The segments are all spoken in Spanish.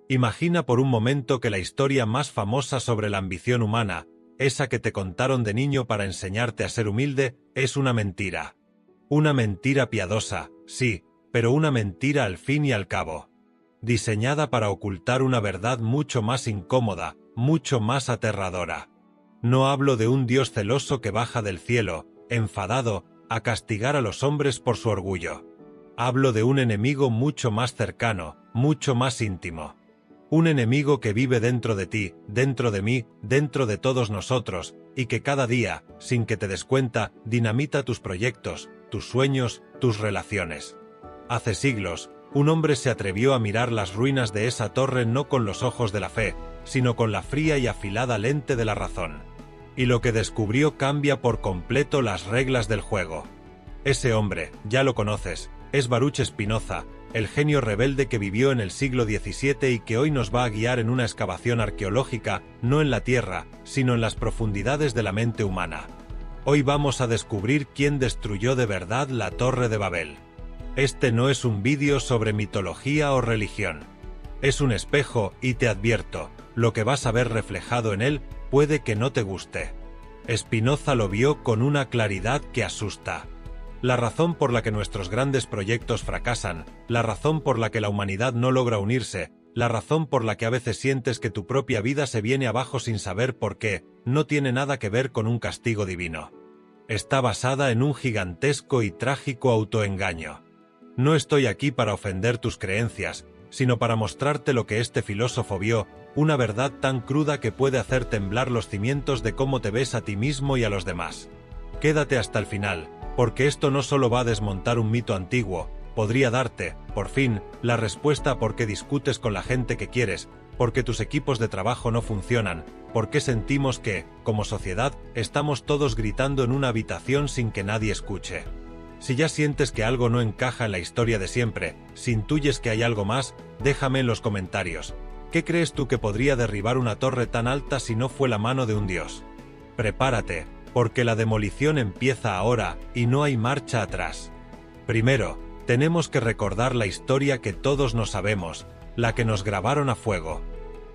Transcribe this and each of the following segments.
Imagina por un momento que la historia más famosa sobre la ambición humana, esa que te contaron de niño para enseñarte a ser humilde, es una mentira. Una mentira piadosa, sí, pero una mentira al fin y al cabo. Diseñada para ocultar una verdad mucho más incómoda, mucho más aterradora. No hablo de un Dios celoso que baja del cielo, enfadado, a castigar a los hombres por su orgullo. Hablo de un enemigo mucho más cercano, mucho más íntimo. Un enemigo que vive dentro de ti, dentro de mí, dentro de todos nosotros, y que cada día, sin que te des cuenta, dinamita tus proyectos, tus sueños, tus relaciones. Hace siglos, un hombre se atrevió a mirar las ruinas de esa torre no con los ojos de la fe, sino con la fría y afilada lente de la razón. Y lo que descubrió cambia por completo las reglas del juego. Ese hombre, ya lo conoces, es Baruch Spinoza, el genio rebelde que vivió en el siglo XVII y que hoy nos va a guiar en una excavación arqueológica, no en la tierra, sino en las profundidades de la mente humana. Hoy vamos a descubrir quién destruyó de verdad la Torre de Babel. Este no es un vídeo sobre mitología o religión. Es un espejo y te advierto, lo que vas a ver reflejado en él puede que no te guste. Spinoza lo vio con una claridad que asusta. La razón por la que nuestros grandes proyectos fracasan, la razón por la que la humanidad no logra unirse, la razón por la que a veces sientes que tu propia vida se viene abajo sin saber por qué, no tiene nada que ver con un castigo divino. Está basada en un gigantesco y trágico autoengaño. No estoy aquí para ofender tus creencias, sino para mostrarte lo que este filósofo vio, una verdad tan cruda que puede hacer temblar los cimientos de cómo te ves a ti mismo y a los demás. Quédate hasta el final, porque esto no solo va a desmontar un mito antiguo, podría darte, por fin, la respuesta a por qué discutes con la gente que quieres, por qué tus equipos de trabajo no funcionan, por qué sentimos que, como sociedad, estamos todos gritando en una habitación sin que nadie escuche. Si ya sientes que algo no encaja en la historia de siempre, si intuyes que hay algo más, déjame en los comentarios. ¿Qué crees tú que podría derribar una torre tan alta si no fue la mano de un dios? Prepárate, porque la demolición empieza ahora y no hay marcha atrás. Primero, tenemos que recordar la historia que todos nos sabemos, la que nos grabaron a fuego.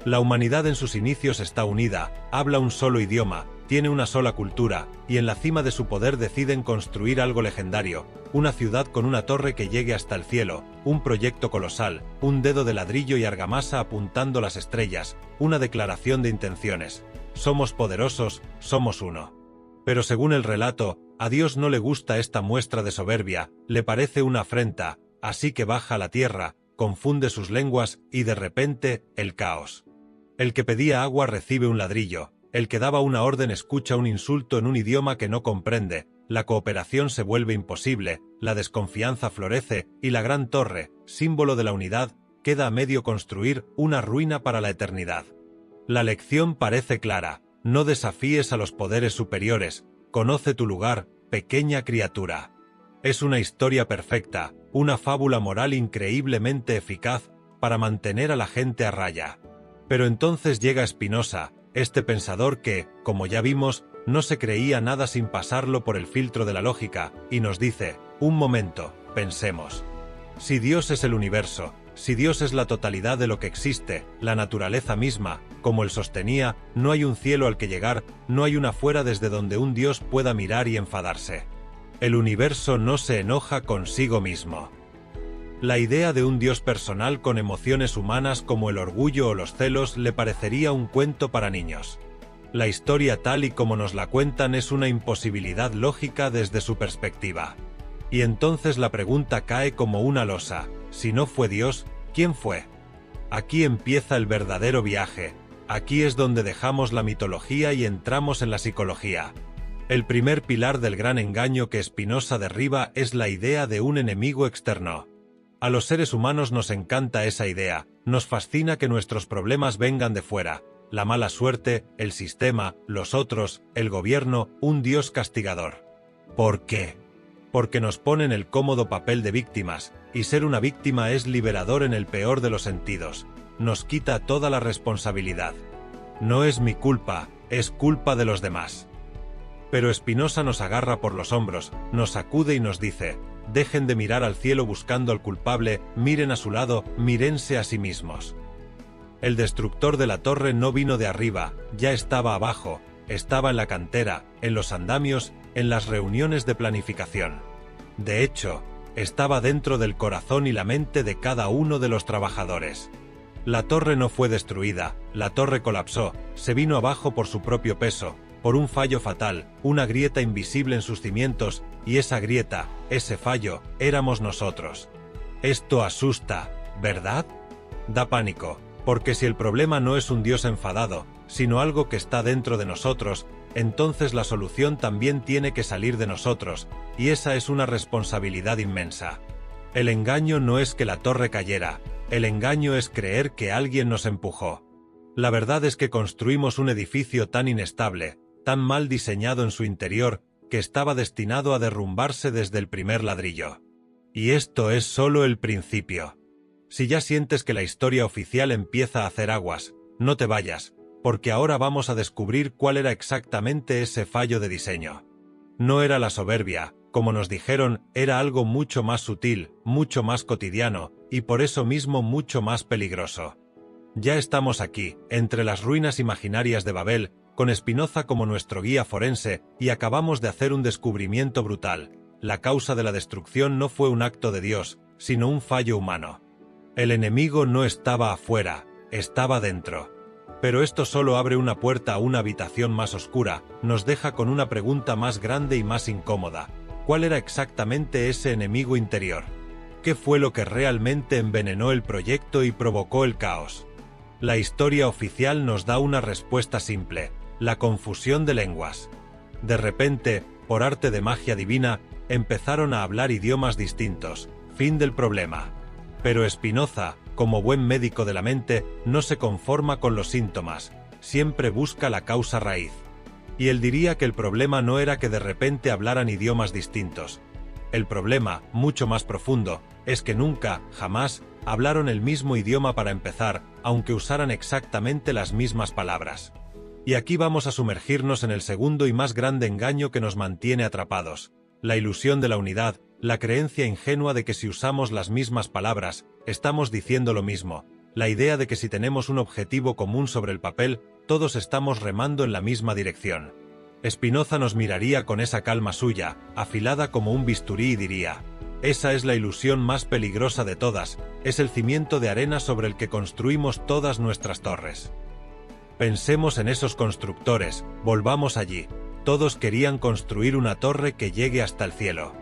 La humanidad en sus inicios está unida, habla un solo idioma, tiene una sola cultura, y en la cima de su poder deciden construir algo legendario, una ciudad con una torre que llegue hasta el cielo, un proyecto colosal, un dedo de ladrillo y argamasa apuntando las estrellas, una declaración de intenciones. Somos poderosos, somos uno. Pero según el relato, a Dios no le gusta esta muestra de soberbia, le parece una afrenta, así que baja a la tierra, confunde sus lenguas y de repente, el caos. El que pedía agua recibe un ladrillo, el que daba una orden escucha un insulto en un idioma que no comprende, la cooperación se vuelve imposible, la desconfianza florece y la gran torre, símbolo de la unidad, queda a medio construir una ruina para la eternidad. La lección parece clara. No desafíes a los poderes superiores, conoce tu lugar, pequeña criatura. Es una historia perfecta, una fábula moral increíblemente eficaz para mantener a la gente a raya. Pero entonces llega Spinoza, este pensador que, como ya vimos, no se creía nada sin pasarlo por el filtro de la lógica, y nos dice, un momento, pensemos. Si Dios es el universo, si Dios es la totalidad de lo que existe, la naturaleza misma, como él sostenía, no hay un cielo al que llegar, no hay un afuera desde donde un Dios pueda mirar y enfadarse. El universo no se enoja consigo mismo. La idea de un Dios personal con emociones humanas como el orgullo o los celos le parecería un cuento para niños. La historia tal y como nos la cuentan es una imposibilidad lógica desde su perspectiva. Y entonces la pregunta cae como una losa. Si no fue Dios, ¿quién fue? Aquí empieza el verdadero viaje. Aquí es donde dejamos la mitología y entramos en la psicología. El primer pilar del gran engaño que Spinoza derriba es la idea de un enemigo externo. A los seres humanos nos encanta esa idea, nos fascina que nuestros problemas vengan de fuera, la mala suerte, el sistema, los otros, el gobierno, un Dios castigador. ¿Por qué? Porque nos ponen el cómodo papel de víctimas, y ser una víctima es liberador en el peor de los sentidos, nos quita toda la responsabilidad. No es mi culpa, es culpa de los demás. Pero Spinoza nos agarra por los hombros, nos sacude y nos dice, dejen de mirar al cielo buscando al culpable, miren a su lado, mírense a sí mismos. El destructor de la torre no vino de arriba, ya estaba abajo, estaba en la cantera, en los andamios, en las reuniones de planificación. De hecho, estaba dentro del corazón y la mente de cada uno de los trabajadores. La torre no fue destruida, la torre colapsó, se vino abajo por su propio peso, por un fallo fatal, una grieta invisible en sus cimientos, y esa grieta, ese fallo, éramos nosotros. Esto asusta, ¿verdad? Da pánico, porque si el problema no es un Dios enfadado, sino algo que está dentro de nosotros, entonces la solución también tiene que salir de nosotros, y esa es una responsabilidad inmensa. El engaño no es que la torre cayera, el engaño es creer que alguien nos empujó. La verdad es que construimos un edificio tan inestable, tan mal diseñado en su interior, que estaba destinado a derrumbarse desde el primer ladrillo. Y esto es solo el principio. Si ya sientes que la historia oficial empieza a hacer aguas, no te vayas, porque ahora vamos a descubrir cuál era exactamente ese fallo de diseño. No era la soberbia, como nos dijeron, era algo mucho más sutil, mucho más cotidiano, y por eso mismo mucho más peligroso. Ya estamos aquí, entre las ruinas imaginarias de Babel, con Spinoza como nuestro guía forense, y acabamos de hacer un descubrimiento brutal. La causa de la destrucción no fue un acto de Dios, sino un fallo humano. El enemigo no estaba afuera, estaba dentro. Pero esto solo abre una puerta a una habitación más oscura, nos deja con una pregunta más grande y más incómoda. ¿Cuál era exactamente ese enemigo interior? ¿Qué fue lo que realmente envenenó el proyecto y provocó el caos? La historia oficial nos da una respuesta simple: la confusión de lenguas. De repente, por arte de magia divina, empezaron a hablar idiomas distintos. Fin del problema. Pero Spinoza, como buen médico de la mente, no se conforma con los síntomas, siempre busca la causa raíz. Y él diría que el problema no era que de repente hablaran idiomas distintos. El problema, mucho más profundo, es que nunca, jamás, hablaron el mismo idioma para empezar, aunque usaran exactamente las mismas palabras. Y aquí vamos a sumergirnos en el segundo y más grande engaño que nos mantiene atrapados: la ilusión de la unidad, la creencia ingenua de que si usamos las mismas palabras, estamos diciendo lo mismo, la idea de que si tenemos un objetivo común sobre el papel, todos estamos remando en la misma dirección. Spinoza nos miraría con esa calma suya, afilada como un bisturí, y diría: esa es la ilusión más peligrosa de todas, es el cimiento de arena sobre el que construimos todas nuestras torres. Pensemos en esos constructores, volvamos allí. Todos querían construir una torre que llegue hasta el cielo.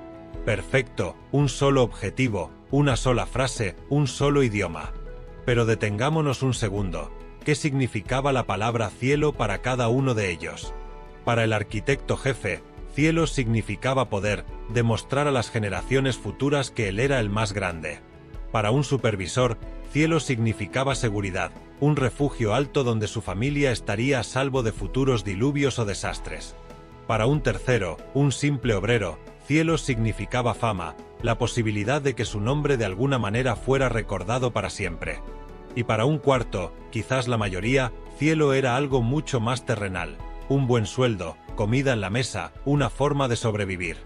Perfecto, un solo objetivo, una sola frase, un solo idioma. Pero detengámonos un segundo. ¿Qué significaba la palabra cielo para cada uno de ellos? Para el arquitecto jefe, cielo significaba poder, demostrar a las generaciones futuras que él era el más grande. Para un supervisor, cielo significaba seguridad, un refugio alto donde su familia estaría a salvo de futuros diluvios o desastres. Para un tercero, un simple obrero, cielo significaba fama, la posibilidad de que su nombre de alguna manera fuera recordado para siempre. Y para un cuarto, quizás la mayoría, cielo era algo mucho más terrenal: un buen sueldo, comida en la mesa, una forma de sobrevivir.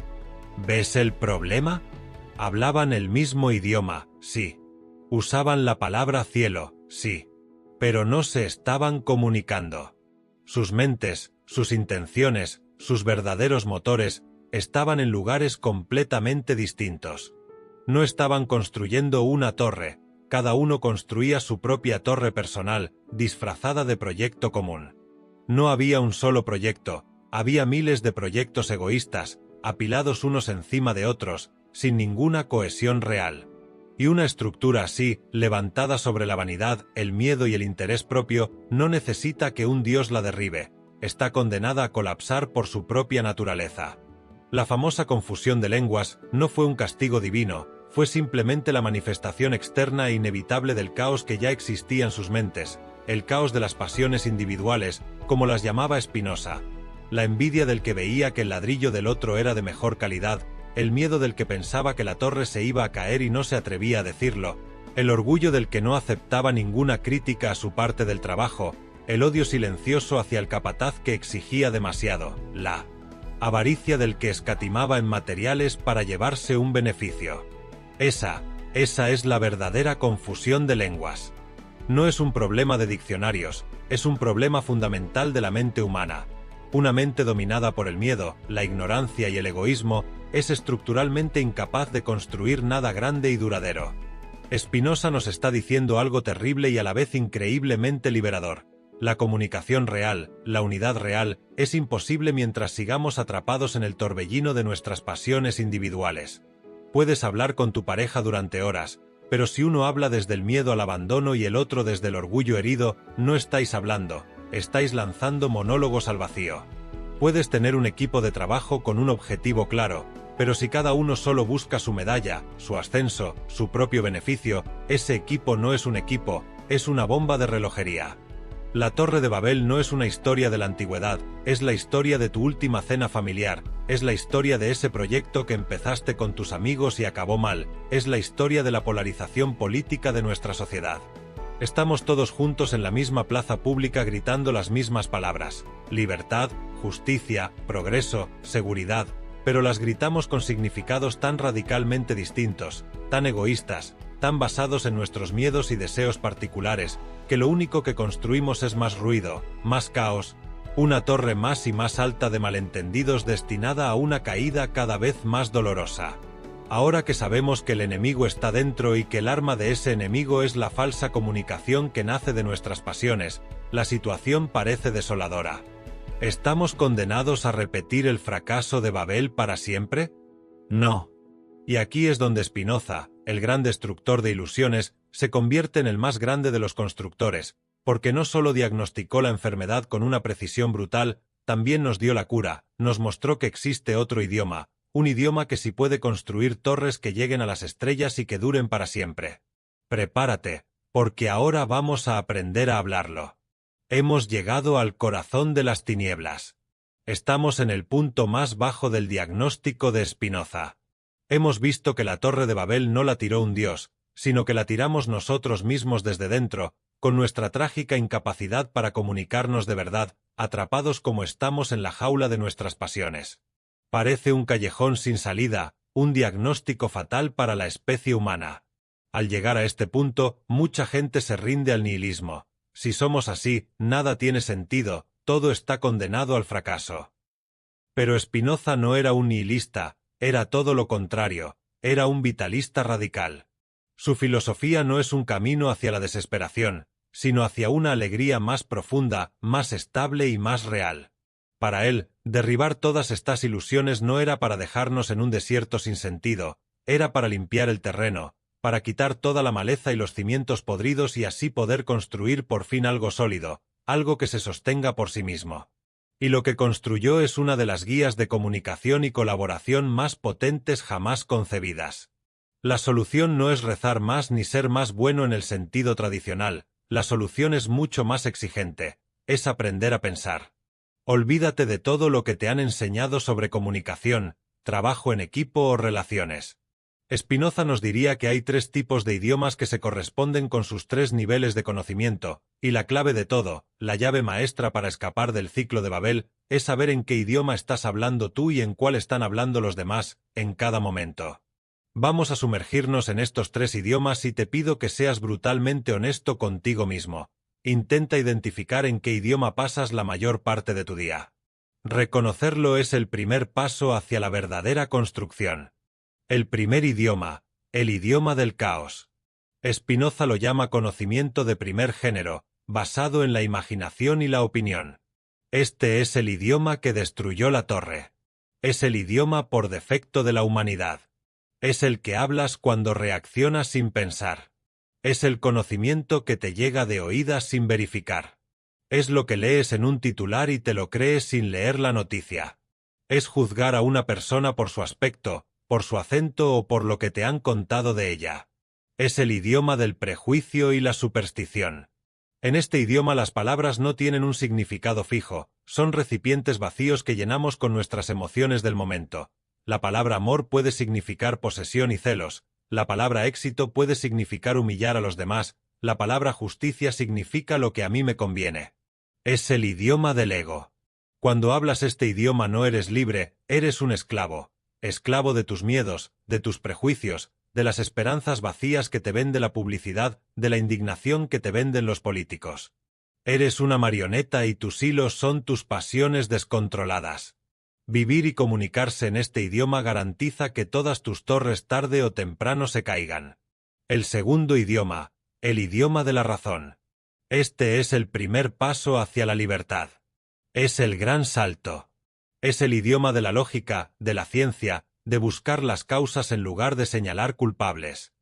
¿Ves el problema? Hablaban el mismo idioma, sí. Usaban la palabra cielo, sí. Pero no se estaban comunicando. Sus mentes, sus intenciones, sus verdaderos motores, estaban en lugares completamente distintos. No estaban construyendo una torre, cada uno construía su propia torre personal, disfrazada de proyecto común. No había un solo proyecto, había miles de proyectos egoístas, apilados unos encima de otros, sin ninguna cohesión real. Y una estructura así, levantada sobre la vanidad, el miedo y el interés propio, no necesita que un dios la derribe, está condenada a colapsar por su propia naturaleza. La famosa confusión de lenguas no fue un castigo divino, fue simplemente la manifestación externa e inevitable del caos que ya existía en sus mentes, el caos de las pasiones individuales, como las llamaba Spinoza, la envidia del que veía que el ladrillo del otro era de mejor calidad, el miedo del que pensaba que la torre se iba a caer y no se atrevía a decirlo, el orgullo del que no aceptaba ninguna crítica a su parte del trabajo, el odio silencioso hacia el capataz que exigía demasiado, la avaricia del que escatimaba en materiales para llevarse un beneficio. Esa es la verdadera confusión de lenguas. No es un problema de diccionarios, es un problema fundamental de la mente humana. Una mente dominada por el miedo, la ignorancia y el egoísmo es estructuralmente incapaz de construir nada grande y duradero. Spinoza nos está diciendo algo terrible y a la vez increíblemente liberador. La comunicación real, la unidad real, es imposible mientras sigamos atrapados en el torbellino de nuestras pasiones individuales. Puedes hablar con tu pareja durante horas, pero si uno habla desde el miedo al abandono y el otro desde el orgullo herido, no estáis hablando, estáis lanzando monólogos al vacío. Puedes tener un equipo de trabajo con un objetivo claro, pero si cada uno solo busca su medalla, su ascenso, su propio beneficio, ese equipo no es un equipo, es una bomba de relojería. La Torre de Babel no es una historia de la antigüedad, es la historia de tu última cena familiar, es la historia de ese proyecto que empezaste con tus amigos y acabó mal, es la historia de la polarización política de nuestra sociedad. Estamos todos juntos en la misma plaza pública gritando las mismas palabras: libertad, justicia, progreso, seguridad, pero las gritamos con significados tan radicalmente distintos, tan egoístas, tan basados en nuestros miedos y deseos particulares, que lo único que construimos es más ruido, más caos, una torre más y más alta de malentendidos destinada a una caída cada vez más dolorosa. Ahora que sabemos que el enemigo está dentro y que el arma de ese enemigo es la falsa comunicación que nace de nuestras pasiones, la situación parece desoladora. ¿Estamos condenados a repetir el fracaso de Babel para siempre? No. Y aquí es donde Spinoza, el gran destructor de ilusiones, se convierte en el más grande de los constructores, porque no solo diagnosticó la enfermedad con una precisión brutal, también nos dio la cura, nos mostró que existe otro idioma, un idioma que sí puede construir torres que lleguen a las estrellas y que duren para siempre. Prepárate, porque ahora vamos a aprender a hablarlo. Hemos llegado al corazón de las tinieblas. Estamos en el punto más bajo del diagnóstico de Spinoza. Hemos visto que la Torre de Babel no la tiró un dios, sino que la tiramos nosotros mismos desde dentro, con nuestra trágica incapacidad para comunicarnos de verdad, atrapados como estamos en la jaula de nuestras pasiones. Parece un callejón sin salida, un diagnóstico fatal para la especie humana. Al llegar a este punto, mucha gente se rinde al nihilismo. Si somos así, nada tiene sentido, todo está condenado al fracaso. Pero Spinoza no era un nihilista, era todo lo contrario, era un vitalista radical. Su filosofía no es un camino hacia la desesperación, sino hacia una alegría más profunda, más estable y más real. Para él, derribar todas estas ilusiones no era para dejarnos en un desierto sin sentido, era para limpiar el terreno, para quitar toda la maleza y los cimientos podridos y así poder construir por fin algo sólido, algo que se sostenga por sí mismo. Y lo que construyó es una de las guías de comunicación y colaboración más potentes jamás concebidas. La solución no es rezar más ni ser más bueno en el sentido tradicional, la solución es mucho más exigente, es aprender a pensar. Olvídate de todo lo que te han enseñado sobre comunicación, trabajo en equipo o relaciones. Spinoza nos diría que hay 3 tipos de idiomas que se corresponden con sus 3 niveles de conocimiento, y la clave de todo, la llave maestra para escapar del ciclo de Babel, es saber en qué idioma estás hablando tú y en cuál están hablando los demás, en cada momento. Vamos a sumergirnos en estos 3 idiomas y te pido que seas brutalmente honesto contigo mismo. Intenta identificar en qué idioma pasas la mayor parte de tu día. Reconocerlo es el primer paso hacia la verdadera construcción. El primer idioma, el idioma del caos. Spinoza lo llama conocimiento de primer género, basado en la imaginación y la opinión. Este es el idioma que destruyó la torre. Es el idioma por defecto de la humanidad. Es el que hablas cuando reaccionas sin pensar. Es el conocimiento que te llega de oídas sin verificar. Es lo que lees en un titular y te lo crees sin leer la noticia. Es juzgar a una persona por su aspecto, por su acento o por lo que te han contado de ella. Es el idioma del prejuicio y la superstición. En este idioma las palabras no tienen un significado fijo, son recipientes vacíos que llenamos con nuestras emociones del momento. La palabra amor puede significar posesión y celos, la palabra éxito puede significar humillar a los demás, la palabra justicia significa lo que a mí me conviene. Es el idioma del ego. Cuando hablas este idioma no eres libre, eres un esclavo. Esclavo de tus miedos, de tus prejuicios, de las esperanzas vacías que te vende la publicidad, de la indignación que te venden los políticos. Eres una marioneta y tus hilos son tus pasiones descontroladas. Vivir y comunicarse en este idioma garantiza que todas tus torres tarde o temprano se caigan. El segundo idioma, el idioma de la razón. Este es el primer paso hacia la libertad. Es el gran salto. Es el idioma de la lógica, de la ciencia, de buscar las causas en lugar de señalar culpables.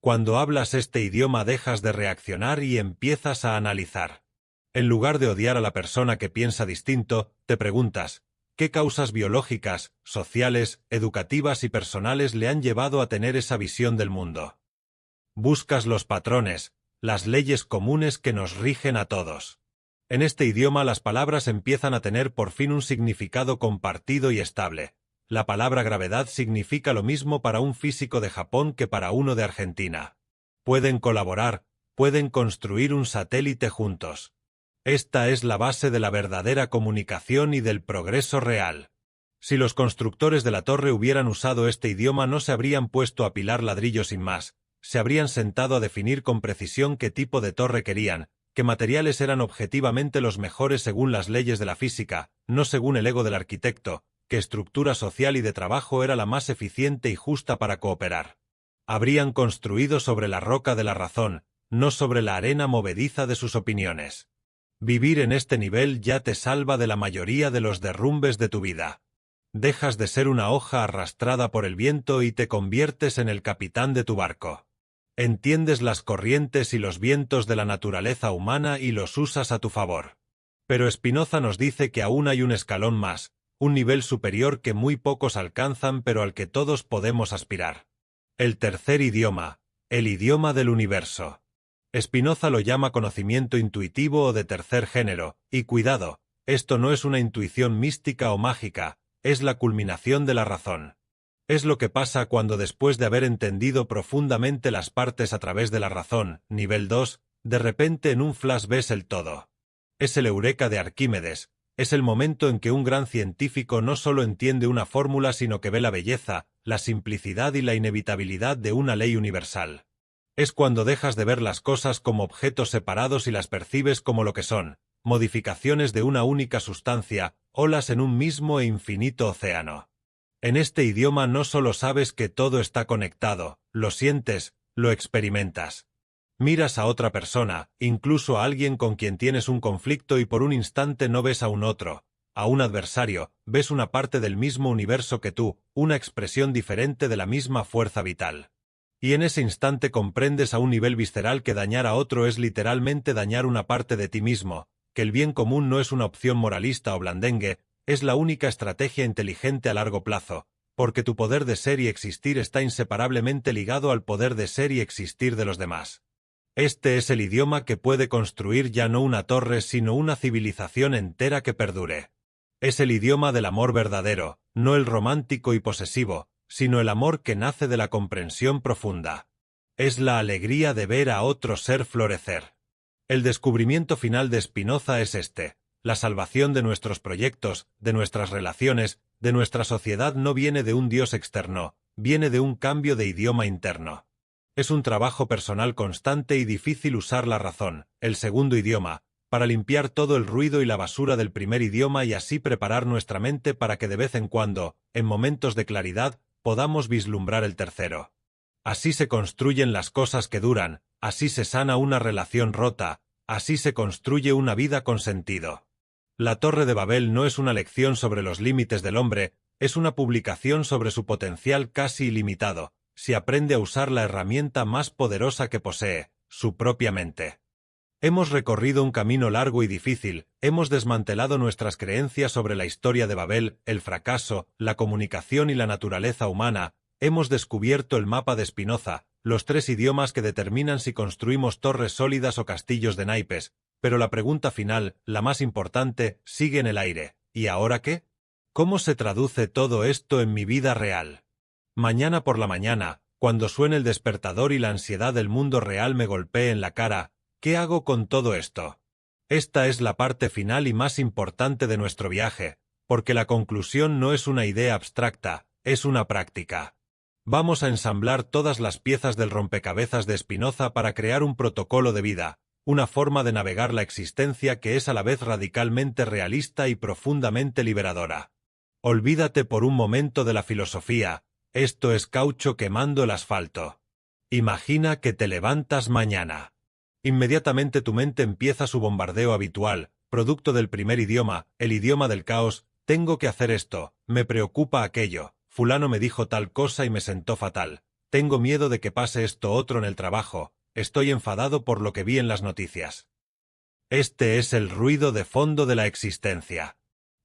Cuando hablas este idioma dejas de reaccionar y empiezas a analizar. En lugar de odiar a la persona que piensa distinto, te preguntas, ¿qué causas biológicas, sociales, educativas y personales le han llevado a tener esa visión del mundo? Buscas los patrones, las leyes comunes que nos rigen a todos. En este idioma las palabras empiezan a tener por fin un significado compartido y estable. La palabra gravedad significa lo mismo para un físico de Japón que para uno de Argentina. Pueden colaborar, pueden construir un satélite juntos. Esta es la base de la verdadera comunicación y del progreso real. Si los constructores de la torre hubieran usado este idioma no se habrían puesto a pilar ladrillos sin más, se habrían sentado a definir con precisión qué tipo de torre querían, qué materiales eran objetivamente los mejores según las leyes de la física, no según el ego del arquitecto, qué estructura social y de trabajo era la más eficiente y justa para cooperar. Habrían construido sobre la roca de la razón, no sobre la arena movediza de sus opiniones. Vivir en este nivel ya te salva de la mayoría de los derrumbes de tu vida. Dejas de ser una hoja arrastrada por el viento y te conviertes en el capitán de tu barco. Entiendes las corrientes y los vientos de la naturaleza humana y los usas a tu favor. Pero Spinoza nos dice que aún hay un escalón más, un nivel superior que muy pocos alcanzan pero al que todos podemos aspirar. El tercer idioma, el idioma del universo. Spinoza lo llama conocimiento intuitivo o de tercer género, y cuidado, esto no es una intuición mística o mágica, es la culminación de la razón. Es lo que pasa cuando después de haber entendido profundamente las partes a través de la razón, nivel 2, de repente en un flash ves el todo. Es el eureka de Arquímedes, es el momento en que un gran científico no solo entiende una fórmula sino que ve la belleza, la simplicidad y la inevitabilidad de una ley universal. Es cuando dejas de ver las cosas como objetos separados y las percibes como lo que son, modificaciones de una única sustancia, olas en un mismo e infinito océano. En este idioma no solo sabes que todo está conectado, lo sientes, lo experimentas. Miras a otra persona, incluso a alguien con quien tienes un conflicto y por un instante no ves a un otro, a un adversario, ves una parte del mismo universo que tú, una expresión diferente de la misma fuerza vital. Y en ese instante comprendes a un nivel visceral que dañar a otro es literalmente dañar una parte de ti mismo, que el bien común no es una opción moralista o blandengue, es la única estrategia inteligente a largo plazo, porque tu poder de ser y existir está inseparablemente ligado al poder de ser y existir de los demás. Este es el idioma que puede construir ya no una torre sino una civilización entera que perdure. Es el idioma del amor verdadero, no el romántico y posesivo, sino el amor que nace de la comprensión profunda. Es la alegría de ver a otro ser florecer. El descubrimiento final de Spinoza es este: la salvación de nuestros proyectos, de nuestras relaciones, de nuestra sociedad no viene de un Dios externo, viene de un cambio de idioma interno. Es un trabajo personal constante y difícil usar la razón, el segundo idioma, para limpiar todo el ruido y la basura del primer idioma y así preparar nuestra mente para que de vez en cuando, en momentos de claridad, podamos vislumbrar el tercero. Así se construyen las cosas que duran, así se sana una relación rota, así se construye una vida con sentido. La Torre de Babel no es una lección sobre los límites del hombre, es una publicación sobre su potencial casi ilimitado, si aprende a usar la herramienta más poderosa que posee, su propia mente. Hemos recorrido un camino largo y difícil, hemos desmantelado nuestras creencias sobre la historia de Babel, el fracaso, la comunicación y la naturaleza humana, hemos descubierto el mapa de Spinoza, los tres idiomas que determinan si construimos torres sólidas o castillos de naipes, pero la pregunta final, la más importante, sigue en el aire. ¿Y ahora qué? ¿Cómo se traduce todo esto en mi vida real? Mañana por la mañana, cuando suene el despertador y la ansiedad del mundo real me golpee en la cara, ¿qué hago con todo esto? Esta es la parte final y más importante de nuestro viaje, porque la conclusión no es una idea abstracta, es una práctica. Vamos a ensamblar todas las piezas del rompecabezas de Spinoza para crear un protocolo de vida, una forma de navegar la existencia que es a la vez radicalmente realista y profundamente liberadora. Olvídate por un momento de la filosofía, esto es caucho quemando el asfalto. Imagina que te levantas mañana. Inmediatamente tu mente empieza su bombardeo habitual, producto del primer idioma, el idioma del caos. Tengo que hacer esto, me preocupa aquello, fulano me dijo tal cosa y me sentó fatal, tengo miedo de que pase esto otro en el trabajo, estoy enfadado por lo que vi en las noticias. Este es el ruido de fondo de la existencia.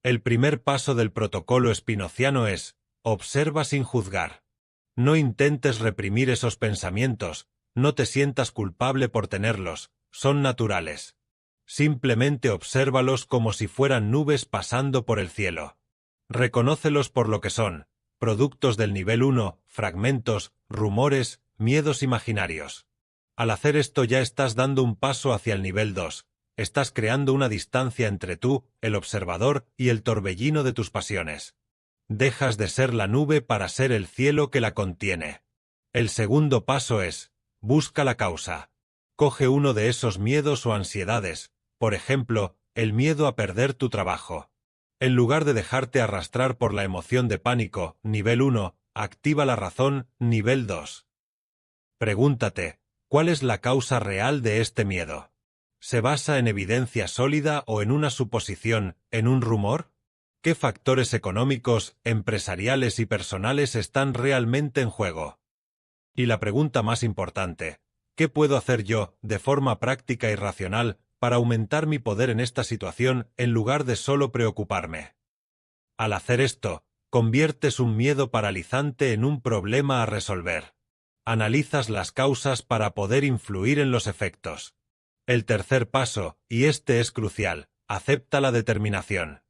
El primer paso del protocolo spinoziano es, observa sin juzgar. No intentes reprimir esos pensamientos, no te sientas culpable por tenerlos, son naturales. Simplemente obsérvalos como si fueran nubes pasando por el cielo. Reconócelos por lo que son, productos del nivel 1, fragmentos, rumores, miedos imaginarios. Al hacer esto ya estás dando un paso hacia el nivel 2, estás creando una distancia entre tú, el observador, y el torbellino de tus pasiones. Dejas de ser la nube para ser el cielo que la contiene. El segundo paso es, busca la causa. Coge uno de esos miedos o ansiedades, por ejemplo, el miedo a perder tu trabajo. En lugar de dejarte arrastrar por la emoción de pánico, nivel 1, activa la razón, nivel 2. Pregúntate, ¿cuál es la causa real de este miedo? ¿Se basa en evidencia sólida o en una suposición, en un rumor? ¿Qué factores económicos, empresariales y personales están realmente en juego? Y la pregunta más importante, ¿qué puedo hacer yo, de forma práctica y racional, para aumentar mi poder en esta situación en lugar de solo preocuparme? Al hacer esto, conviertes un miedo paralizante en un problema a resolver. Analizas las causas para poder influir en los efectos. El tercer paso, y este es crucial, acepta la determinación.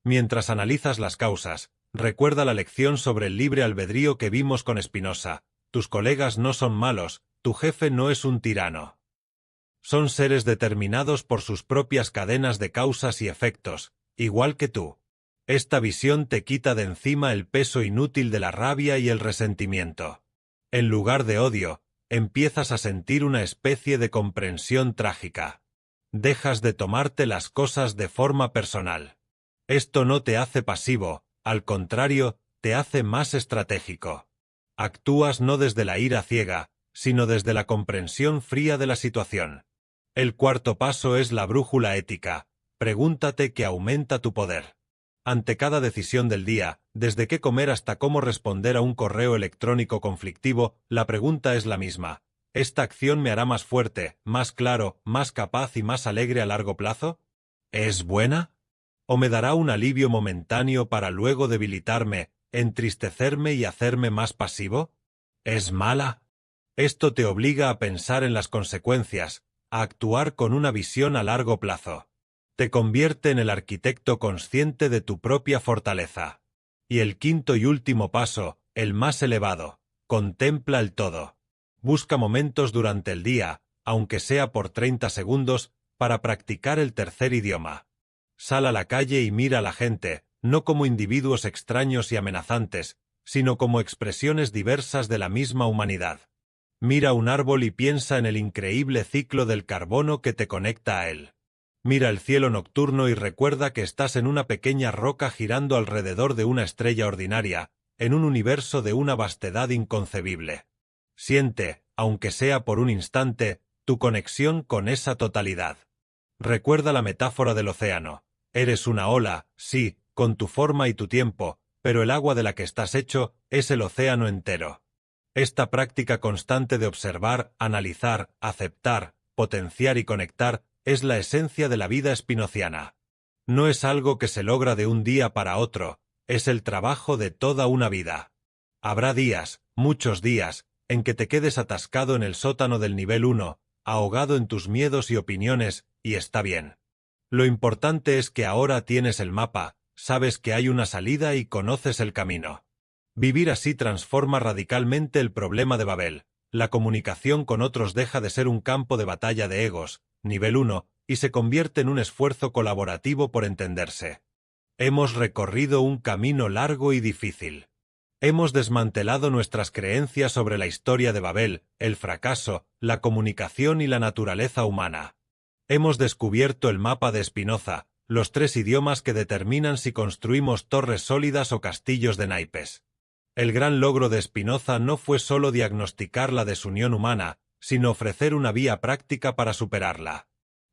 Mientras analizas las causas, recuerda la lección sobre el libre albedrío que vimos con Spinoza. Tus colegas no son malos, tu jefe no es un tirano. Son seres determinados por sus propias cadenas de causas y efectos, igual que tú. Esta visión te quita de encima el peso inútil de la rabia y el resentimiento. En lugar de odio, empiezas a sentir una especie de comprensión trágica. Dejas de tomarte las cosas de forma personal. Esto no te hace pasivo, al contrario, te hace más estratégico. Actúas no desde la ira ciega, sino desde la comprensión fría de la situación. El cuarto paso es la brújula ética. Pregúntate qué aumenta tu poder. Ante cada decisión del día, desde qué comer hasta cómo responder a un correo electrónico conflictivo, la pregunta es la misma. ¿Esta acción me hará más fuerte, más claro, más capaz y más alegre a largo plazo? ¿Es buena? ¿O me dará un alivio momentáneo para luego debilitarme, entristecerme y hacerme más pasivo? ¿Es mala? Esto te obliga a pensar en las consecuencias, a actuar con una visión a largo plazo. Te convierte en el arquitecto consciente de tu propia fortaleza. Y el quinto y último paso, el más elevado, contempla el todo. Busca momentos durante el día, aunque sea por 30 segundos, para practicar el tercer idioma. Sal a la calle y mira a la gente, no como individuos extraños y amenazantes, sino como expresiones diversas de la misma humanidad. Mira un árbol y piensa en el increíble ciclo del carbono que te conecta a él. Mira el cielo nocturno y recuerda que estás en una pequeña roca girando alrededor de una estrella ordinaria, en un universo de una vastedad inconcebible. Siente, aunque sea por un instante, tu conexión con esa totalidad. Recuerda la metáfora del océano. Eres una ola, sí, con tu forma y tu tiempo, pero el agua de la que estás hecho es el océano entero. Esta práctica constante de observar, analizar, aceptar, potenciar y conectar es la esencia de la vida spinoziana. No es algo que se logra de un día para otro, es el trabajo de toda una vida. Habrá días, muchos días, en que te quedes atascado en el sótano del nivel 1, ahogado en tus miedos y opiniones, y está bien. Lo importante es que ahora tienes el mapa, sabes que hay una salida y conoces el camino. Vivir así transforma radicalmente el problema de Babel. La comunicación con otros deja de ser un campo de batalla de egos, nivel 1, y se convierte en un esfuerzo colaborativo por entenderse. Hemos recorrido un camino largo y difícil. Hemos desmantelado nuestras creencias sobre la historia de Babel, el fracaso, la comunicación y la naturaleza humana. Hemos descubierto el mapa de Spinoza, los 3 idiomas que determinan si construimos torres sólidas o castillos de naipes. El gran logro de Spinoza no fue solo diagnosticar la desunión humana, sino ofrecer una vía práctica para superarla.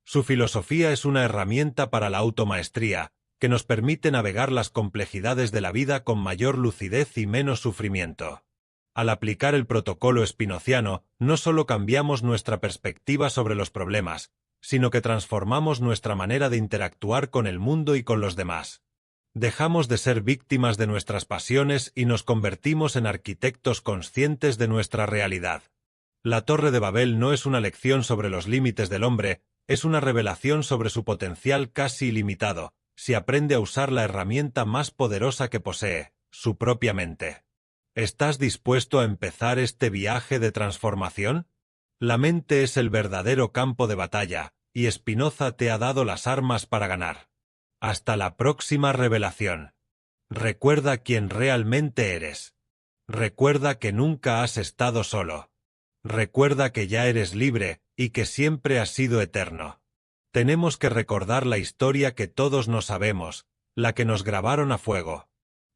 Su filosofía es una herramienta para la automaestría, que nos permite navegar las complejidades de la vida con mayor lucidez y menos sufrimiento. Al aplicar el protocolo spinoziano, no solo cambiamos nuestra perspectiva sobre los problemas, sino que transformamos nuestra manera de interactuar con el mundo y con los demás. Dejamos de ser víctimas de nuestras pasiones y nos convertimos en arquitectos conscientes de nuestra realidad. La Torre de Babel no es una lección sobre los límites del hombre, es una revelación sobre su potencial casi ilimitado, si aprende a usar la herramienta más poderosa que posee, su propia mente. ¿Estás dispuesto a empezar este viaje de transformación? La mente es el verdadero campo de batalla, y Spinoza te ha dado las armas para ganar. Hasta la próxima revelación. Recuerda quién realmente eres. Recuerda que nunca has estado solo. Recuerda que ya eres libre, y que siempre has sido eterno. Tenemos que recordar la historia que todos no sabemos, la que nos grabaron a fuego.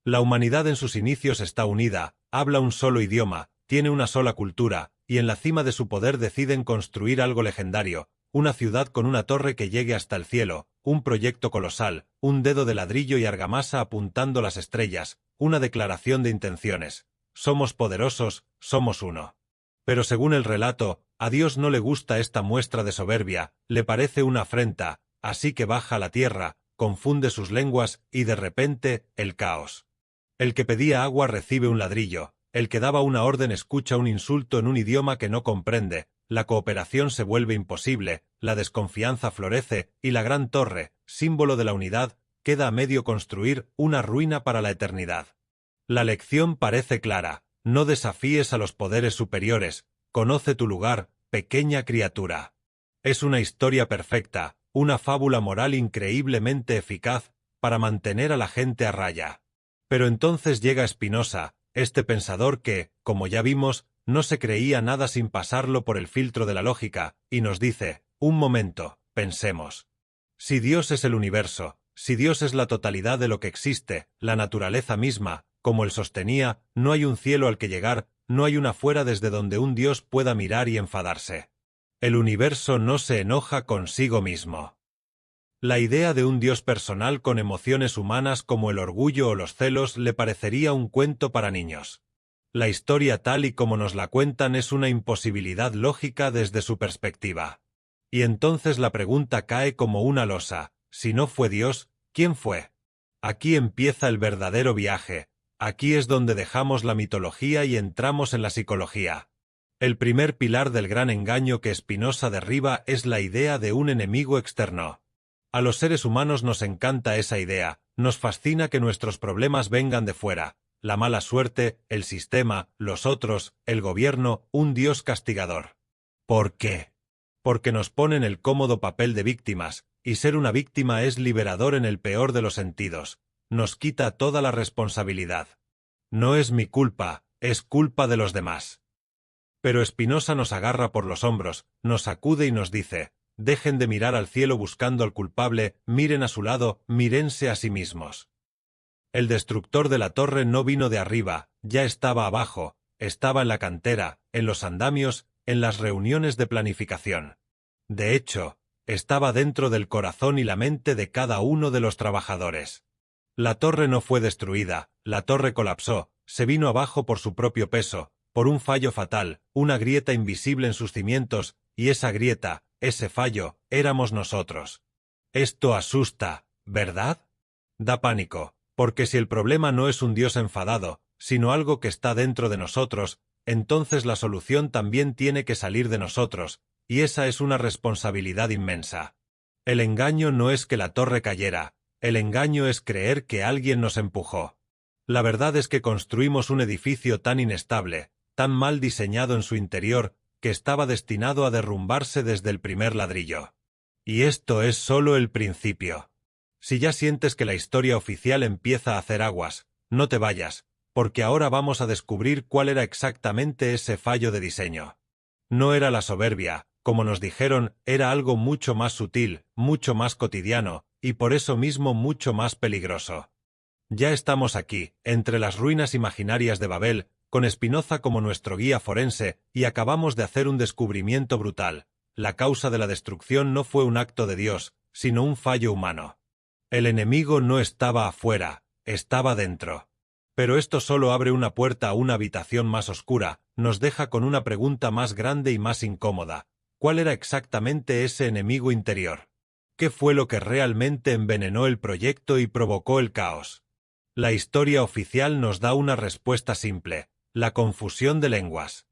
La humanidad en sus inicios está unida, habla un solo idioma, tiene una sola cultura, y en la cima de su poder deciden construir algo legendario, una ciudad con una torre que llegue hasta el cielo, un proyecto colosal, un dedo de ladrillo y argamasa apuntando las estrellas, una declaración de intenciones. Somos poderosos, somos uno. Pero según el relato, a Dios no le gusta esta muestra de soberbia, le parece una afrenta, así que baja a la tierra, confunde sus lenguas y de repente, el caos. El que pedía agua recibe un ladrillo, el que daba una orden escucha un insulto en un idioma que no comprende, la cooperación se vuelve imposible, la desconfianza florece y la gran torre, símbolo de la unidad, queda a medio construir una ruina para la eternidad. La lección parece clara. No desafíes a los poderes superiores, conoce tu lugar, pequeña criatura. Es una historia perfecta, una fábula moral increíblemente eficaz para mantener a la gente a raya. Pero entonces llega Spinoza, este pensador que, como ya vimos, no se creía nada sin pasarlo por el filtro de la lógica, y nos dice, un momento, pensemos. Si Dios es el universo, si Dios es la totalidad de lo que existe, la naturaleza misma, como él sostenía, no hay un cielo al que llegar, no hay una fuera desde donde un Dios pueda mirar y enfadarse. El universo no se enoja consigo mismo. La idea de un Dios personal con emociones humanas como el orgullo o los celos le parecería un cuento para niños. La historia tal y como nos la cuentan es una imposibilidad lógica desde su perspectiva. Y entonces la pregunta cae como una losa, si no fue Dios, ¿quién fue? Aquí empieza el verdadero viaje. Aquí es donde dejamos la mitología y entramos en la psicología. El primer pilar del gran engaño que Spinoza derriba es la idea de un enemigo externo. A los seres humanos nos encanta esa idea, nos fascina que nuestros problemas vengan de fuera, la mala suerte, el sistema, los otros, el gobierno, un Dios castigador. ¿Por qué? Porque nos ponen el cómodo papel de víctimas, y ser una víctima es liberador en el peor de los sentidos. Nos quita toda la responsabilidad. No es mi culpa, es culpa de los demás. Pero Spinoza nos agarra por los hombros, nos sacude y nos dice, dejen de mirar al cielo buscando al culpable, miren a su lado, mírense a sí mismos. El destructor de la torre no vino de arriba, ya estaba abajo, estaba en la cantera, en los andamios, en las reuniones de planificación. De hecho, estaba dentro del corazón y la mente de cada uno de los trabajadores. La torre no fue destruida, la torre colapsó, se vino abajo por su propio peso, por un fallo fatal, una grieta invisible en sus cimientos, y esa grieta, ese fallo, éramos nosotros. Esto asusta, ¿verdad? Da pánico, porque si el problema no es un Dios enfadado, sino algo que está dentro de nosotros, entonces la solución también tiene que salir de nosotros, y esa es una responsabilidad inmensa. El engaño no es que la torre cayera, el engaño es creer que alguien nos empujó. La verdad es que construimos un edificio tan inestable, tan mal diseñado en su interior, que estaba destinado a derrumbarse desde el primer ladrillo. Y esto es solo el principio. Si ya sientes que la historia oficial empieza a hacer aguas, no te vayas, porque ahora vamos a descubrir cuál era exactamente ese fallo de diseño. No era la soberbia, como nos dijeron, era algo mucho más sutil, mucho más cotidiano, y por eso mismo mucho más peligroso. Ya estamos aquí, entre las ruinas imaginarias de Babel, con Spinoza como nuestro guía forense, y acabamos de hacer un descubrimiento brutal. La causa de la destrucción no fue un acto de Dios, sino un fallo humano. El enemigo no estaba afuera, estaba dentro. Pero esto solo abre una puerta a una habitación más oscura, nos deja con una pregunta más grande y más incómoda. ¿Cuál era exactamente ese enemigo interior? ¿Qué fue lo que realmente envenenó el proyecto y provocó el caos? La historia oficial nos da una respuesta simple: la confusión de lenguas.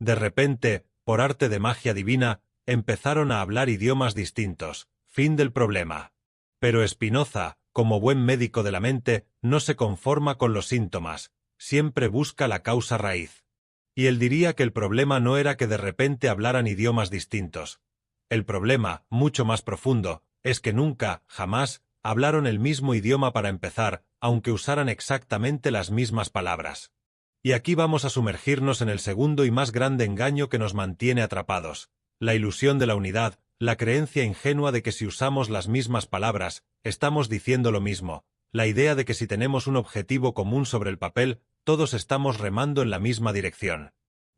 De repente, por arte de magia divina, empezaron a hablar idiomas distintos. Fin del problema. Pero Spinoza, como buen médico de la mente, no se conforma con los síntomas, siempre busca la causa raíz. Y él diría que el problema no era que de repente hablaran idiomas distintos. El problema, mucho más profundo, es que nunca, jamás, hablaron el mismo idioma para empezar, aunque usaran exactamente las mismas palabras. Y aquí vamos a sumergirnos en el segundo y más grande engaño que nos mantiene atrapados: la ilusión de la unidad, la creencia ingenua de que si usamos las mismas palabras, estamos diciendo lo mismo, la idea de que si tenemos un objetivo común sobre el papel, todos estamos remando en la misma dirección.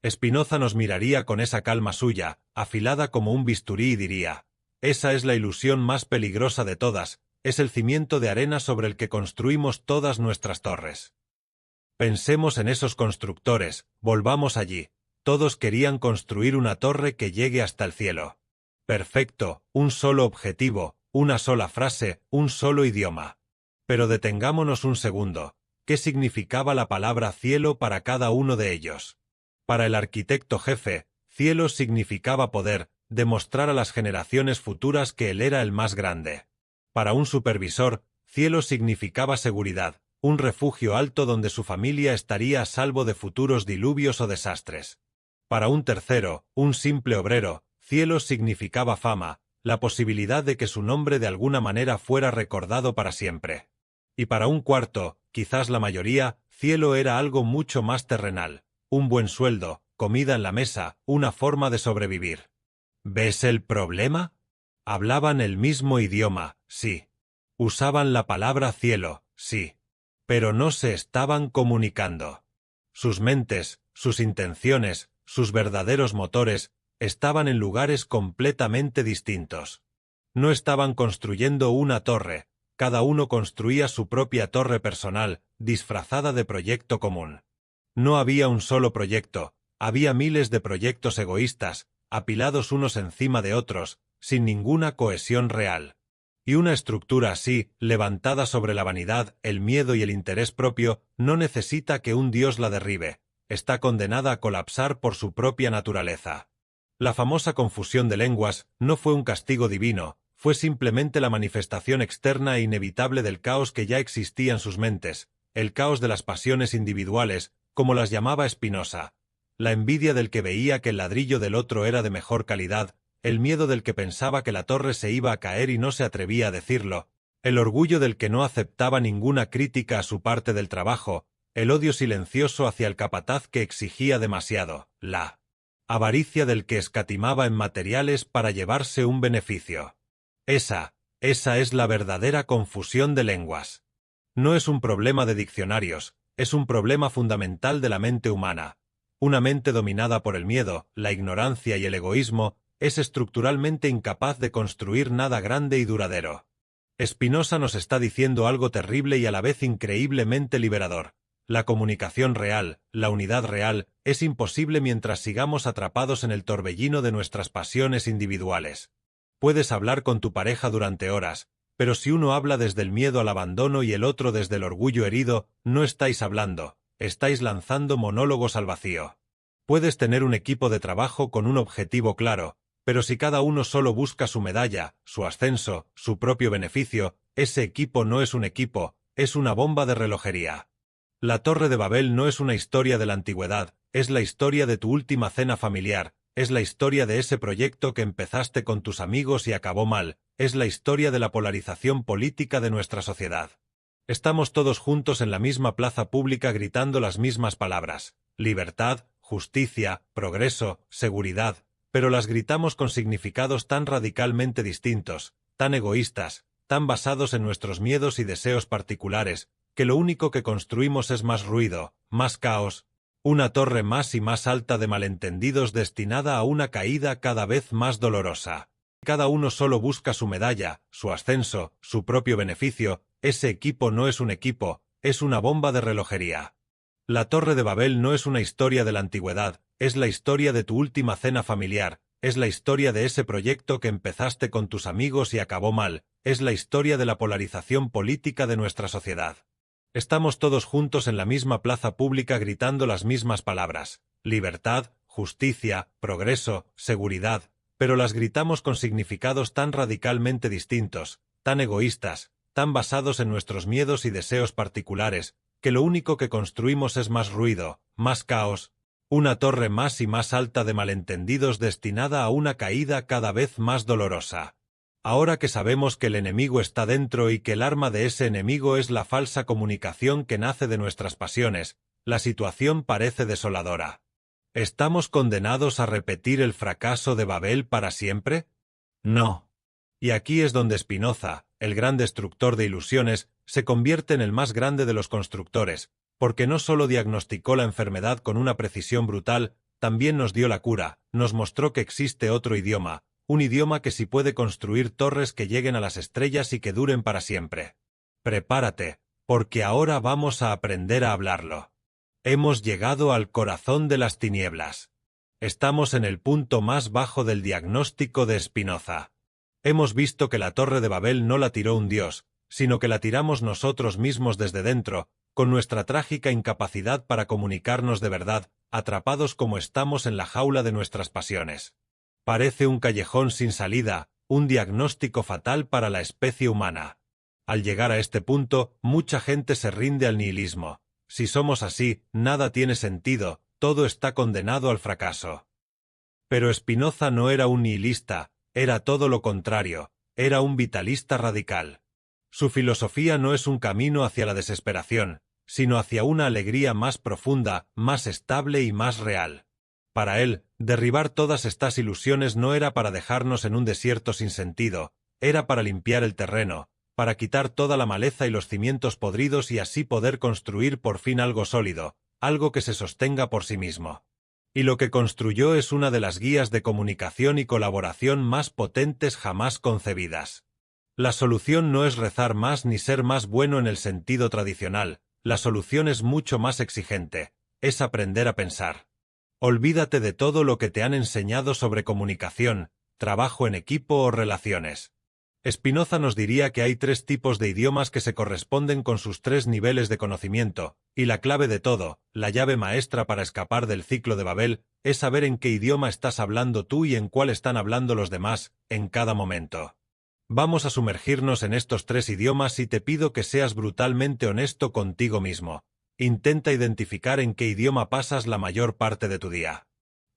Spinoza nos miraría con esa calma suya, afilada como un bisturí, y diría: esa es la ilusión más peligrosa de todas, es el cimiento de arena sobre el que construimos todas nuestras torres. Pensemos en esos constructores, volvamos allí. Todos querían construir una torre que llegue hasta el cielo. Perfecto, un solo objetivo, una sola frase, un solo idioma. Pero detengámonos un segundo. ¿Qué significaba la palabra cielo para cada uno de ellos? Para el arquitecto jefe, cielo significaba poder, demostrar a las generaciones futuras que él era el más grande. Para un supervisor, cielo significaba seguridad, un refugio alto donde su familia estaría a salvo de futuros diluvios o desastres. Para un tercero, un simple obrero, cielo significaba fama, la posibilidad de que su nombre de alguna manera fuera recordado para siempre. Y para un cuarto, quizás la mayoría, cielo era algo mucho más terrenal: un buen sueldo, comida en la mesa, una forma de sobrevivir. ¿Ves el problema? Hablaban el mismo idioma, sí. Usaban la palabra cielo, sí. Pero no se estaban comunicando. Sus mentes, sus intenciones, sus verdaderos motores, estaban en lugares completamente distintos. No estaban construyendo una torre, cada uno construía su propia torre personal, disfrazada de proyecto común. No había un solo proyecto, había miles de proyectos egoístas, apilados unos encima de otros, sin ninguna cohesión real. Y una estructura así, levantada sobre la vanidad, el miedo y el interés propio, no necesita que un dios la derribe, está condenada a colapsar por su propia naturaleza. La famosa confusión de lenguas no fue un castigo divino, fue simplemente la manifestación externa e inevitable del caos que ya existía en sus mentes, el caos de las pasiones individuales, como las llamaba Spinoza, la envidia del que veía que el ladrillo del otro era de mejor calidad, el miedo del que pensaba que la torre se iba a caer y no se atrevía a decirlo, el orgullo del que no aceptaba ninguna crítica a su parte del trabajo, el odio silencioso hacia el capataz que exigía demasiado, la avaricia del que escatimaba en materiales para llevarse un beneficio. Esa es la verdadera confusión de lenguas. No es un problema de diccionarios, es un problema fundamental de la mente humana. Una mente dominada por el miedo, la ignorancia y el egoísmo es estructuralmente incapaz de construir nada grande y duradero. Spinoza nos está diciendo algo terrible y a la vez increíblemente liberador. La comunicación real, la unidad real, es imposible mientras sigamos atrapados en el torbellino de nuestras pasiones individuales. Puedes hablar con tu pareja durante horas, pero si uno habla desde el miedo al abandono y el otro desde el orgullo herido, no estáis hablando, estáis lanzando monólogos al vacío. Puedes tener un equipo de trabajo con un objetivo claro, pero si cada uno solo busca su medalla, su ascenso, su propio beneficio, ese equipo no es un equipo, es una bomba de relojería. La Torre de Babel no es una historia de la antigüedad, es la historia de tu última cena familiar, es la historia de ese proyecto que empezaste con tus amigos y acabó mal, es la historia de la polarización política de nuestra sociedad. Estamos todos juntos en la misma plaza pública gritando las mismas palabras: libertad, justicia, progreso, seguridad, pero las gritamos con significados tan radicalmente distintos, tan egoístas, tan basados en nuestros miedos y deseos particulares, que lo único que construimos es más ruido, más caos, una torre más y más alta de malentendidos destinada a una caída cada vez más dolorosa. Cada uno solo busca su medalla, su ascenso, su propio beneficio. Ese equipo no es un equipo, es una bomba de relojería. La Torre de Babel no es una historia de la antigüedad, es la historia de tu última cena familiar, es la historia de ese proyecto que empezaste con tus amigos y acabó mal, es la historia de la polarización política de nuestra sociedad. Estamos todos juntos en la misma plaza pública gritando las mismas palabras: libertad, justicia, progreso, seguridad, pero las gritamos con significados tan radicalmente distintos, tan egoístas, tan basados en nuestros miedos y deseos particulares, que lo único que construimos es más ruido, más caos, una torre más y más alta de malentendidos destinada a una caída cada vez más dolorosa. Ahora que sabemos que el enemigo está dentro y que el arma de ese enemigo es la falsa comunicación que nace de nuestras pasiones, la situación parece desoladora. ¿Estamos condenados a repetir el fracaso de Babel para siempre? No. Y aquí es donde Spinoza, el gran destructor de ilusiones, se convierte en el más grande de los constructores, porque no solo diagnosticó la enfermedad con una precisión brutal, también nos dio la cura, nos mostró que existe otro idioma, un idioma que sí puede construir torres que lleguen a las estrellas y que duren para siempre. Prepárate, porque ahora vamos a aprender a hablarlo. Hemos llegado al corazón de las tinieblas. Estamos en el punto más bajo del diagnóstico de Spinoza. Hemos visto que la Torre de Babel no la tiró un dios, sino que la tiramos nosotros mismos desde dentro, con nuestra trágica incapacidad para comunicarnos de verdad, atrapados como estamos en la jaula de nuestras pasiones. Parece un callejón sin salida, un diagnóstico fatal para la especie humana. Al llegar a este punto, mucha gente se rinde al nihilismo. Si somos así, nada tiene sentido, todo está condenado al fracaso. Pero Spinoza no era un nihilista, era todo lo contrario, era un vitalista radical. Su filosofía no es un camino hacia la desesperación, sino hacia una alegría más profunda, más estable y más real. Para él, derribar todas estas ilusiones no era para dejarnos en un desierto sin sentido, era para limpiar el terreno, para quitar toda la maleza y los cimientos podridos y así poder construir por fin algo sólido, algo que se sostenga por sí mismo. Y lo que construyó es una de las guías de comunicación y colaboración más potentes jamás concebidas. La solución no es rezar más ni ser más bueno en el sentido tradicional, la solución es mucho más exigente, es aprender a pensar. Olvídate de todo lo que te han enseñado sobre comunicación, trabajo en equipo o relaciones. Spinoza nos diría que hay 3 tipos de idiomas que se corresponden con sus 3 niveles de conocimiento, y la clave de todo, la llave maestra para escapar del ciclo de Babel, es saber en qué idioma estás hablando tú y en cuál están hablando los demás, en cada momento. Vamos a sumergirnos en estos 3 idiomas y te pido que seas brutalmente honesto contigo mismo. Intenta identificar en qué idioma pasas la mayor parte de tu día.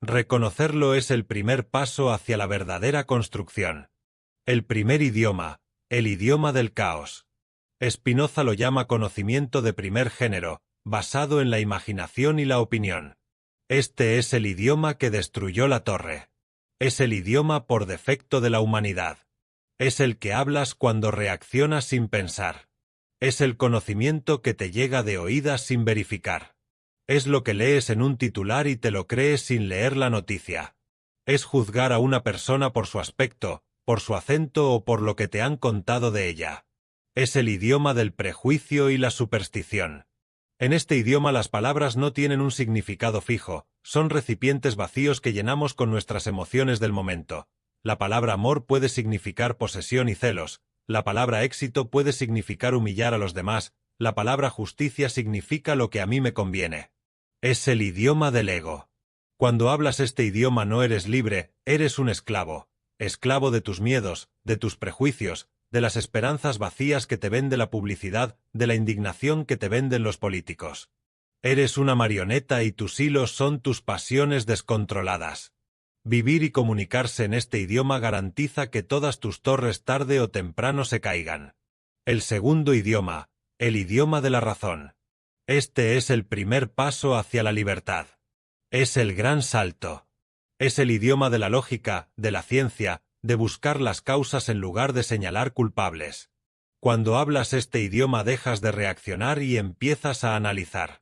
Reconocerlo es el primer paso hacia la verdadera construcción. El primer idioma, el idioma del caos. Spinoza lo llama conocimiento de primer género, basado en la imaginación y la opinión. Este es el idioma que destruyó la torre. Es el idioma por defecto de la humanidad. Es el que hablas cuando reaccionas sin pensar. Es el conocimiento que te llega de oídas sin verificar. Es lo que lees en un titular y te lo crees sin leer la noticia. Es juzgar a una persona por su aspecto, por su acento o por lo que te han contado de ella. Es el idioma del prejuicio y la superstición. En este idioma las palabras no tienen un significado fijo, son recipientes vacíos que llenamos con nuestras emociones del momento. La palabra amor puede significar posesión y celos, la palabra éxito puede significar humillar a los demás, la palabra justicia significa lo que a mí me conviene. Es el idioma del ego. Cuando hablas este idioma no eres libre, eres un esclavo. Esclavo de tus miedos, de tus prejuicios, de las esperanzas vacías que te vende la publicidad, de la indignación que te venden los políticos. Eres una marioneta y tus hilos son tus pasiones descontroladas. Vivir y comunicarse en este idioma garantiza que todas tus torres tarde o temprano se caigan. El segundo idioma, el idioma de la razón. Este es el primer paso hacia la libertad. Es el gran salto. Es el idioma de la lógica, de la ciencia, de buscar las causas en lugar de señalar culpables. Cuando hablas este idioma dejas de reaccionar y empiezas a analizar.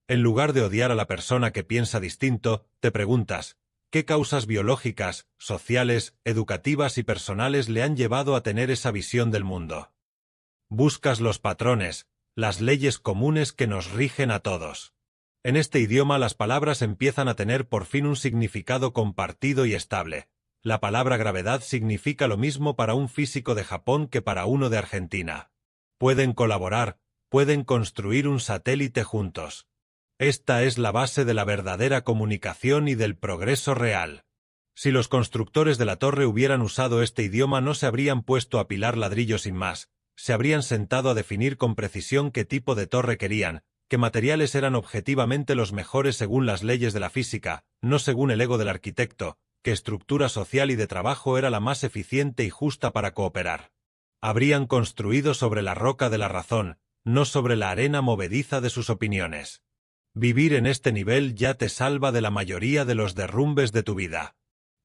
En lugar de odiar a la persona que piensa distinto, te preguntas, ¿qué causas biológicas, sociales, educativas y personales le han llevado a tener esa visión del mundo? Buscas los patrones, las leyes comunes que nos rigen a todos. En este idioma las palabras empiezan a tener por fin un significado compartido y estable. La palabra gravedad significa lo mismo para un físico de Japón que para uno de Argentina. Pueden colaborar, pueden construir un satélite juntos. Esta es la base de la verdadera comunicación y del progreso real. Si los constructores de la torre hubieran usado este idioma no se habrían puesto a apilar ladrillos sin más, se habrían sentado a definir con precisión qué tipo de torre querían, qué materiales eran objetivamente los mejores según las leyes de la física, no según el ego del arquitecto, qué estructura social y de trabajo era la más eficiente y justa para cooperar. Habrían construido sobre la roca de la razón, no sobre la arena movediza de sus opiniones. Vivir en este nivel ya te salva de la mayoría de los derrumbes de tu vida.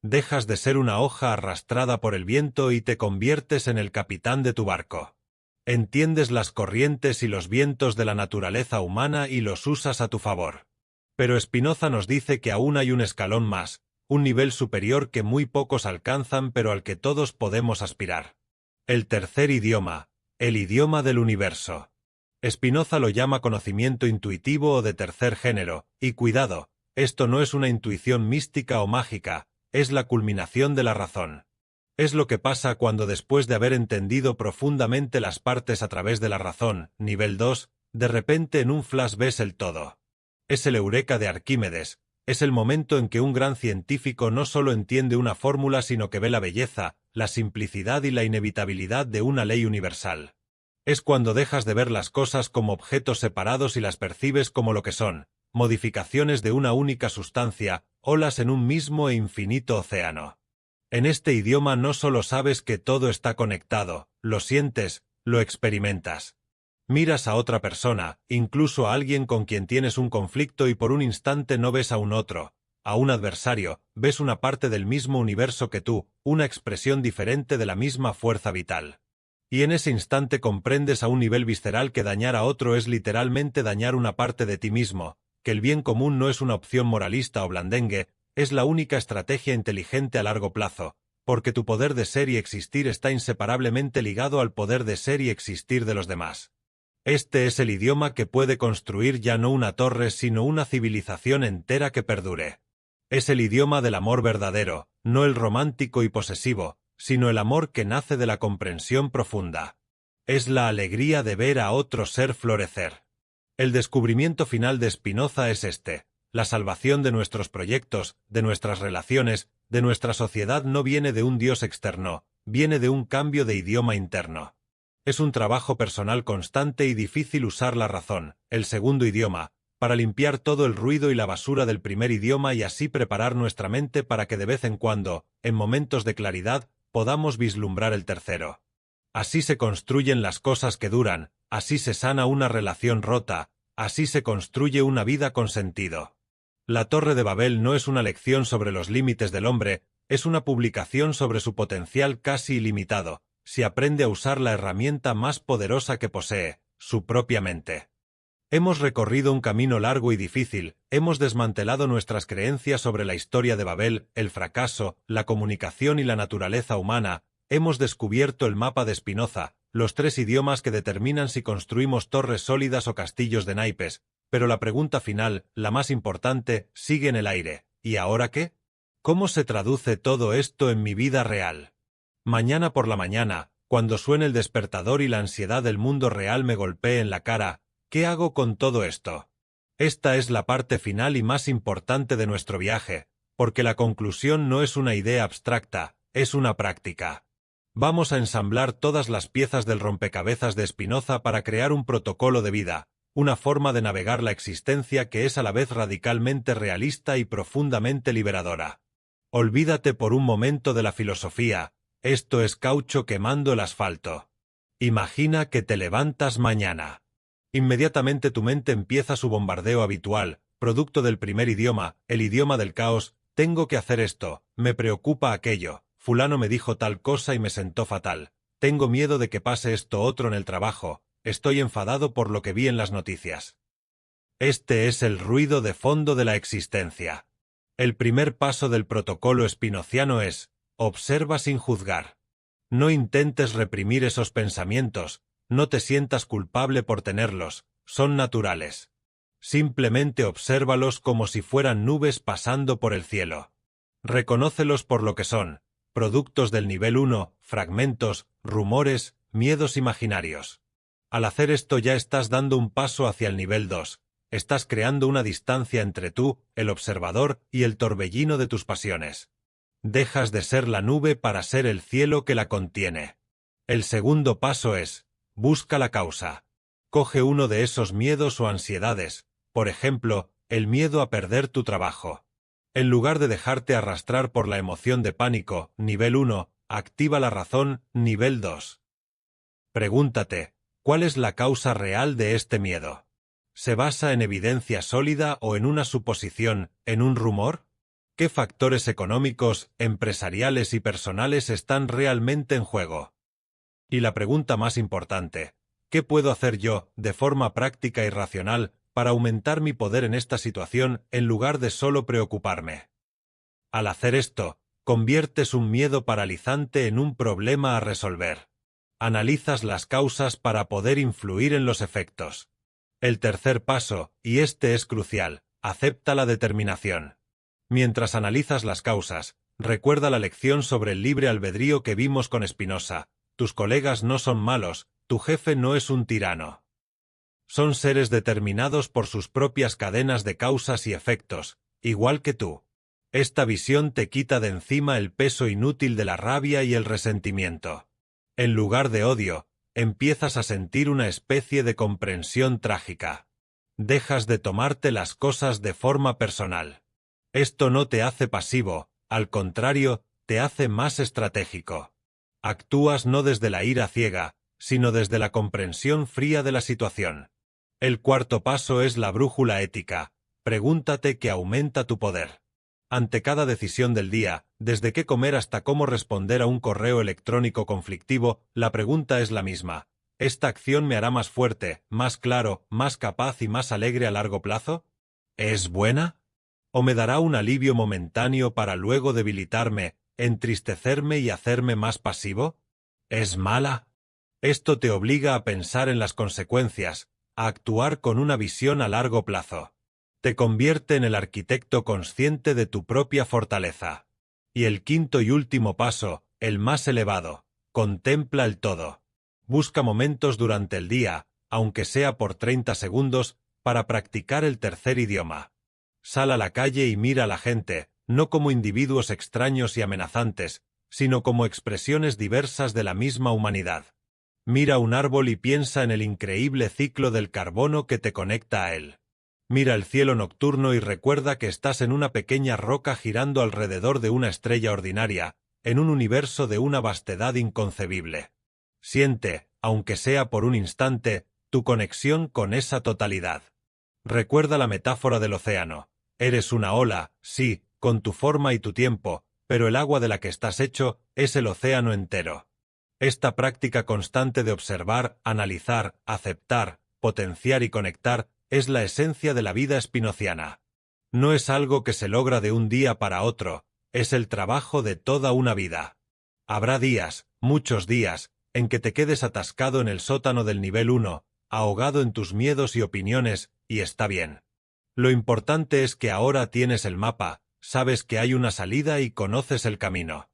Dejas de ser una hoja arrastrada por el viento y te conviertes en el capitán de tu barco. Entiendes las corrientes y los vientos de la naturaleza humana y los usas a tu favor. Pero Spinoza nos dice que aún hay un escalón más, un nivel superior que muy pocos alcanzan pero al que todos podemos aspirar. El tercer idioma, el idioma del universo. Spinoza lo llama conocimiento intuitivo o de tercer género, y cuidado, esto no es una intuición mística o mágica, es la culminación de la razón. Es lo que pasa cuando después de haber entendido profundamente las partes a través de la razón, nivel 2, de repente en un flash ves el todo. Es el eureka de Arquímedes, es el momento en que un gran científico no solo entiende una fórmula sino que ve la belleza, la simplicidad y la inevitabilidad de una ley universal. Es cuando dejas de ver las cosas como objetos separados y las percibes como lo que son, modificaciones de una única sustancia, olas en un mismo e infinito océano. En este idioma no solo sabes que todo está conectado, lo sientes, lo experimentas. Miras a otra persona, incluso a alguien con quien tienes un conflicto y por un instante no ves a un otro, a un adversario, ves una parte del mismo universo que tú, una expresión diferente de la misma fuerza vital. Y en ese instante comprendes a un nivel visceral que dañar a otro es literalmente dañar una parte de ti mismo, que el bien común no es una opción moralista o blandengue, es la única estrategia inteligente a largo plazo, porque tu poder de ser y existir está inseparablemente ligado al poder de ser y existir de los demás. Este es el idioma que puede construir ya no una torre sino una civilización entera que perdure. Es el idioma del amor verdadero, no el romántico y posesivo, sino el amor que nace de la comprensión profunda. Es la alegría de ver a otro ser florecer. El descubrimiento final de Spinoza es este: la salvación de nuestros proyectos, de nuestras relaciones, de nuestra sociedad no viene de un Dios externo, viene de un cambio de idioma interno. Es un trabajo personal constante y difícil usar la razón, el segundo idioma, para limpiar todo el ruido y la basura del primer idioma y así preparar nuestra mente para que de vez en cuando, en momentos de claridad, podamos vislumbrar el tercero. Así se construyen las cosas que duran, así se sana una relación rota, así se construye una vida con sentido. La Torre de Babel no es una lección sobre los límites del hombre, es una publicación sobre su potencial casi ilimitado, si aprende a usar la herramienta más poderosa que posee, su propia mente. Hemos recorrido un camino largo y difícil, hemos desmantelado nuestras creencias sobre la historia de Babel, el fracaso, la comunicación y la naturaleza humana, hemos descubierto el mapa de Spinoza, los tres idiomas que determinan si construimos torres sólidas o castillos de naipes, pero la pregunta final, la más importante, sigue en el aire. ¿Y ahora qué? ¿Cómo se traduce todo esto en mi vida real? Mañana por la mañana, cuando suene el despertador y la ansiedad del mundo real me golpee en la cara, ¿qué hago con todo esto? Esta es la parte final y más importante de nuestro viaje, porque la conclusión no es una idea abstracta, es una práctica. Vamos a ensamblar todas las piezas del rompecabezas de Spinoza para crear un protocolo de vida, una forma de navegar la existencia que es a la vez radicalmente realista y profundamente liberadora. Olvídate por un momento de la filosofía, esto es caucho quemando el asfalto. Imagina que te levantas mañana. Inmediatamente tu mente empieza su bombardeo habitual, producto del primer idioma, el idioma del caos. Tengo que hacer esto, me preocupa aquello, fulano me dijo tal cosa y me sentó fatal. Tengo miedo de que pase esto otro en el trabajo, estoy enfadado por lo que vi en las noticias. Este es el ruido de fondo de la existencia. El primer paso del protocolo spinoziano es: observa sin juzgar. No intentes reprimir esos pensamientos, no te sientas culpable por tenerlos, son naturales. Simplemente obsérvalos como si fueran nubes pasando por el cielo. Reconócelos por lo que son, productos del nivel 1, fragmentos, rumores, miedos imaginarios. Al hacer esto ya estás dando un paso hacia el nivel 2, estás creando una distancia entre tú, el observador, y el torbellino de tus pasiones. Dejas de ser la nube para ser el cielo que la contiene. El segundo paso es: busca la causa. Coge uno de esos miedos o ansiedades, por ejemplo, el miedo a perder tu trabajo. En lugar de dejarte arrastrar por la emoción de pánico, nivel 1, activa la razón, nivel 2. Pregúntate, ¿cuál es la causa real de este miedo? ¿Se basa en evidencia sólida o en una suposición, en un rumor? ¿Qué factores económicos, empresariales y personales están realmente en juego? Y la pregunta más importante: ¿qué puedo hacer yo, de forma práctica y racional, para aumentar mi poder en esta situación en lugar de solo preocuparme? Al hacer esto, conviertes un miedo paralizante en un problema a resolver. Analizas las causas para poder influir en los efectos. El tercer paso, y este es crucial, acepta la determinación. Mientras analizas las causas, recuerda la lección sobre el libre albedrío que vimos con Spinoza. Tus colegas no son malos, tu jefe no es un tirano. Son seres determinados por sus propias cadenas de causas y efectos, igual que tú. Esta visión te quita de encima el peso inútil de la rabia y el resentimiento. En lugar de odio, empiezas a sentir una especie de comprensión trágica. Dejas de tomarte las cosas de forma personal. Esto no te hace pasivo, al contrario, te hace más estratégico. Actúas no desde la ira ciega, sino desde la comprensión fría de la situación. El cuarto paso es la brújula ética. Pregúntate qué aumenta tu poder. Ante cada decisión del día, desde qué comer hasta cómo responder a un correo electrónico conflictivo, la pregunta es la misma: ¿esta acción me hará más fuerte, más claro, más capaz y más alegre a largo plazo? ¿Es buena? ¿O me dará un alivio momentáneo para luego debilitarme, entristecerme y hacerme más pasivo? ¿Es mala? Esto te obliga a pensar en las consecuencias, a actuar con una visión a largo plazo. Te convierte en el arquitecto consciente de tu propia fortaleza. Y el quinto y último paso, el más elevado: contempla el todo. Busca momentos durante el día, aunque sea por 30 segundos, para practicar el tercer idioma. Sal a la calle y mira a la gente, no como individuos extraños y amenazantes, sino como expresiones diversas de la misma humanidad. Mira un árbol y piensa en el increíble ciclo del carbono que te conecta a él. Mira el cielo nocturno y recuerda que estás en una pequeña roca girando alrededor de una estrella ordinaria, en un universo de una vastedad inconcebible. Siente, aunque sea por un instante, tu conexión con esa totalidad. Recuerda la metáfora del océano. Eres una ola, sí, con tu forma y tu tiempo, pero el agua de la que estás hecho es el océano entero. Esta práctica constante de observar, analizar, aceptar, potenciar y conectar es la esencia de la vida spinoziana. No es algo que se logra de un día para otro, es el trabajo de toda una vida. Habrá días, muchos días, en que te quedes atascado en el sótano del nivel 1, ahogado en tus miedos y opiniones, y está bien. Lo importante es que ahora tienes el mapa, sabes que hay una salida y conoces el camino.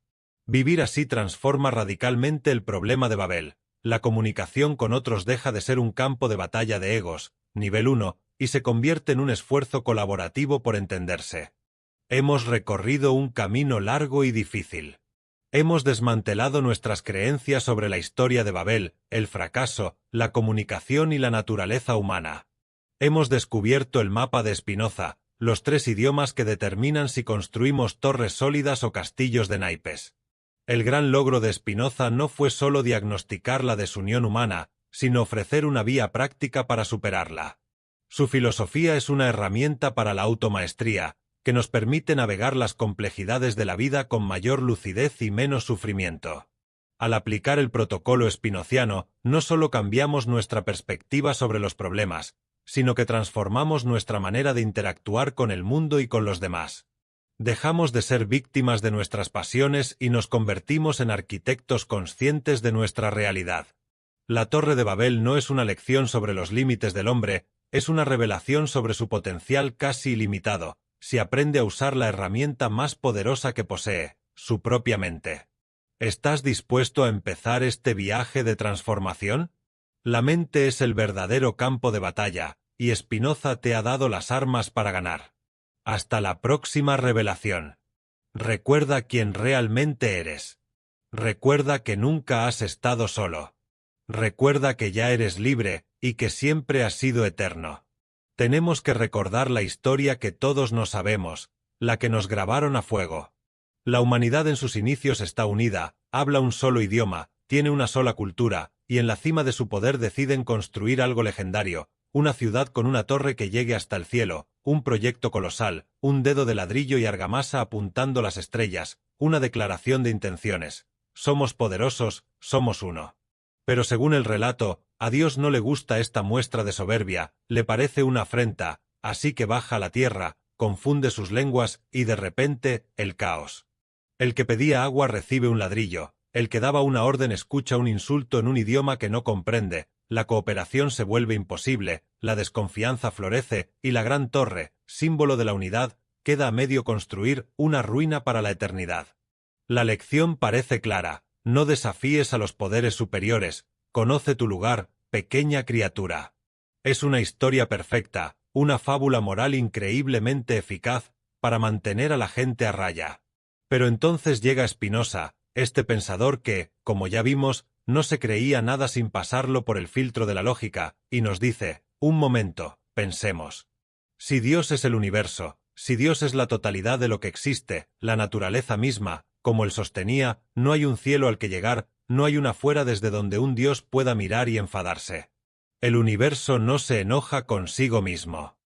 Vivir así transforma radicalmente el problema de Babel. La comunicación con otros deja de ser un campo de batalla de egos, nivel 1, y se convierte en un esfuerzo colaborativo por entenderse. Hemos recorrido un camino largo y difícil. Hemos desmantelado nuestras creencias sobre la historia de Babel, el fracaso, la comunicación y la naturaleza humana. Hemos descubierto el mapa de Spinoza, los 3 idiomas que determinan si construimos torres sólidas o castillos de naipes. El gran logro de Spinoza no fue solo diagnosticar la desunión humana, sino ofrecer una vía práctica para superarla. Su filosofía es una herramienta para la automaestría, que nos permite navegar las complejidades de la vida con mayor lucidez y menos sufrimiento. Al aplicar el protocolo spinoziano, no solo cambiamos nuestra perspectiva sobre los problemas, sino que transformamos nuestra manera de interactuar con el mundo y con los demás. Dejamos de ser víctimas de nuestras pasiones y nos convertimos en arquitectos conscientes de nuestra realidad. La Torre de Babel no es una lección sobre los límites del hombre, es una revelación sobre su potencial casi ilimitado, si aprende a usar la herramienta más poderosa que posee, su propia mente. ¿Estás dispuesto a empezar este viaje de transformación? La mente es el verdadero campo de batalla, y Spinoza te ha dado las armas para ganar. Hasta la próxima revelación. Recuerda quién realmente eres. Recuerda que nunca has estado solo. Recuerda que ya eres libre y que siempre has sido eterno. Tenemos que recordar la historia que todos no sabemos, la que nos grabaron a fuego. La humanidad en sus inicios está unida, habla un solo idioma, tiene una sola cultura, y en la cima de su poder deciden construir algo legendario, una ciudad con una torre que llegue hasta el cielo, un proyecto colosal, un dedo de ladrillo y argamasa apuntando las estrellas, una declaración de intenciones. Somos poderosos, somos uno. Pero según el relato, a Dios no le gusta esta muestra de soberbia, le parece una afrenta, así que baja a la tierra, confunde sus lenguas y de repente, el caos. El que pedía agua recibe un ladrillo, el que daba una orden escucha un insulto en un idioma que no comprende, la cooperación se vuelve imposible, la desconfianza florece y la gran torre, símbolo de la unidad, queda a medio construir una ruina para la eternidad. La lección parece clara, no desafíes a los poderes superiores, conoce tu lugar, pequeña criatura. Es una historia perfecta, una fábula moral increíblemente eficaz para mantener a la gente a raya. Pero entonces llega Spinoza, este pensador que, como ya vimos, no se creía nada sin pasarlo por el filtro de la lógica, y nos dice, un momento, pensemos. Si Dios es el universo, si Dios es la totalidad de lo que existe, la naturaleza misma, como él sostenía, no hay un cielo al que llegar, no hay una fuera desde donde un Dios pueda mirar y enfadarse. El universo no se enoja consigo mismo.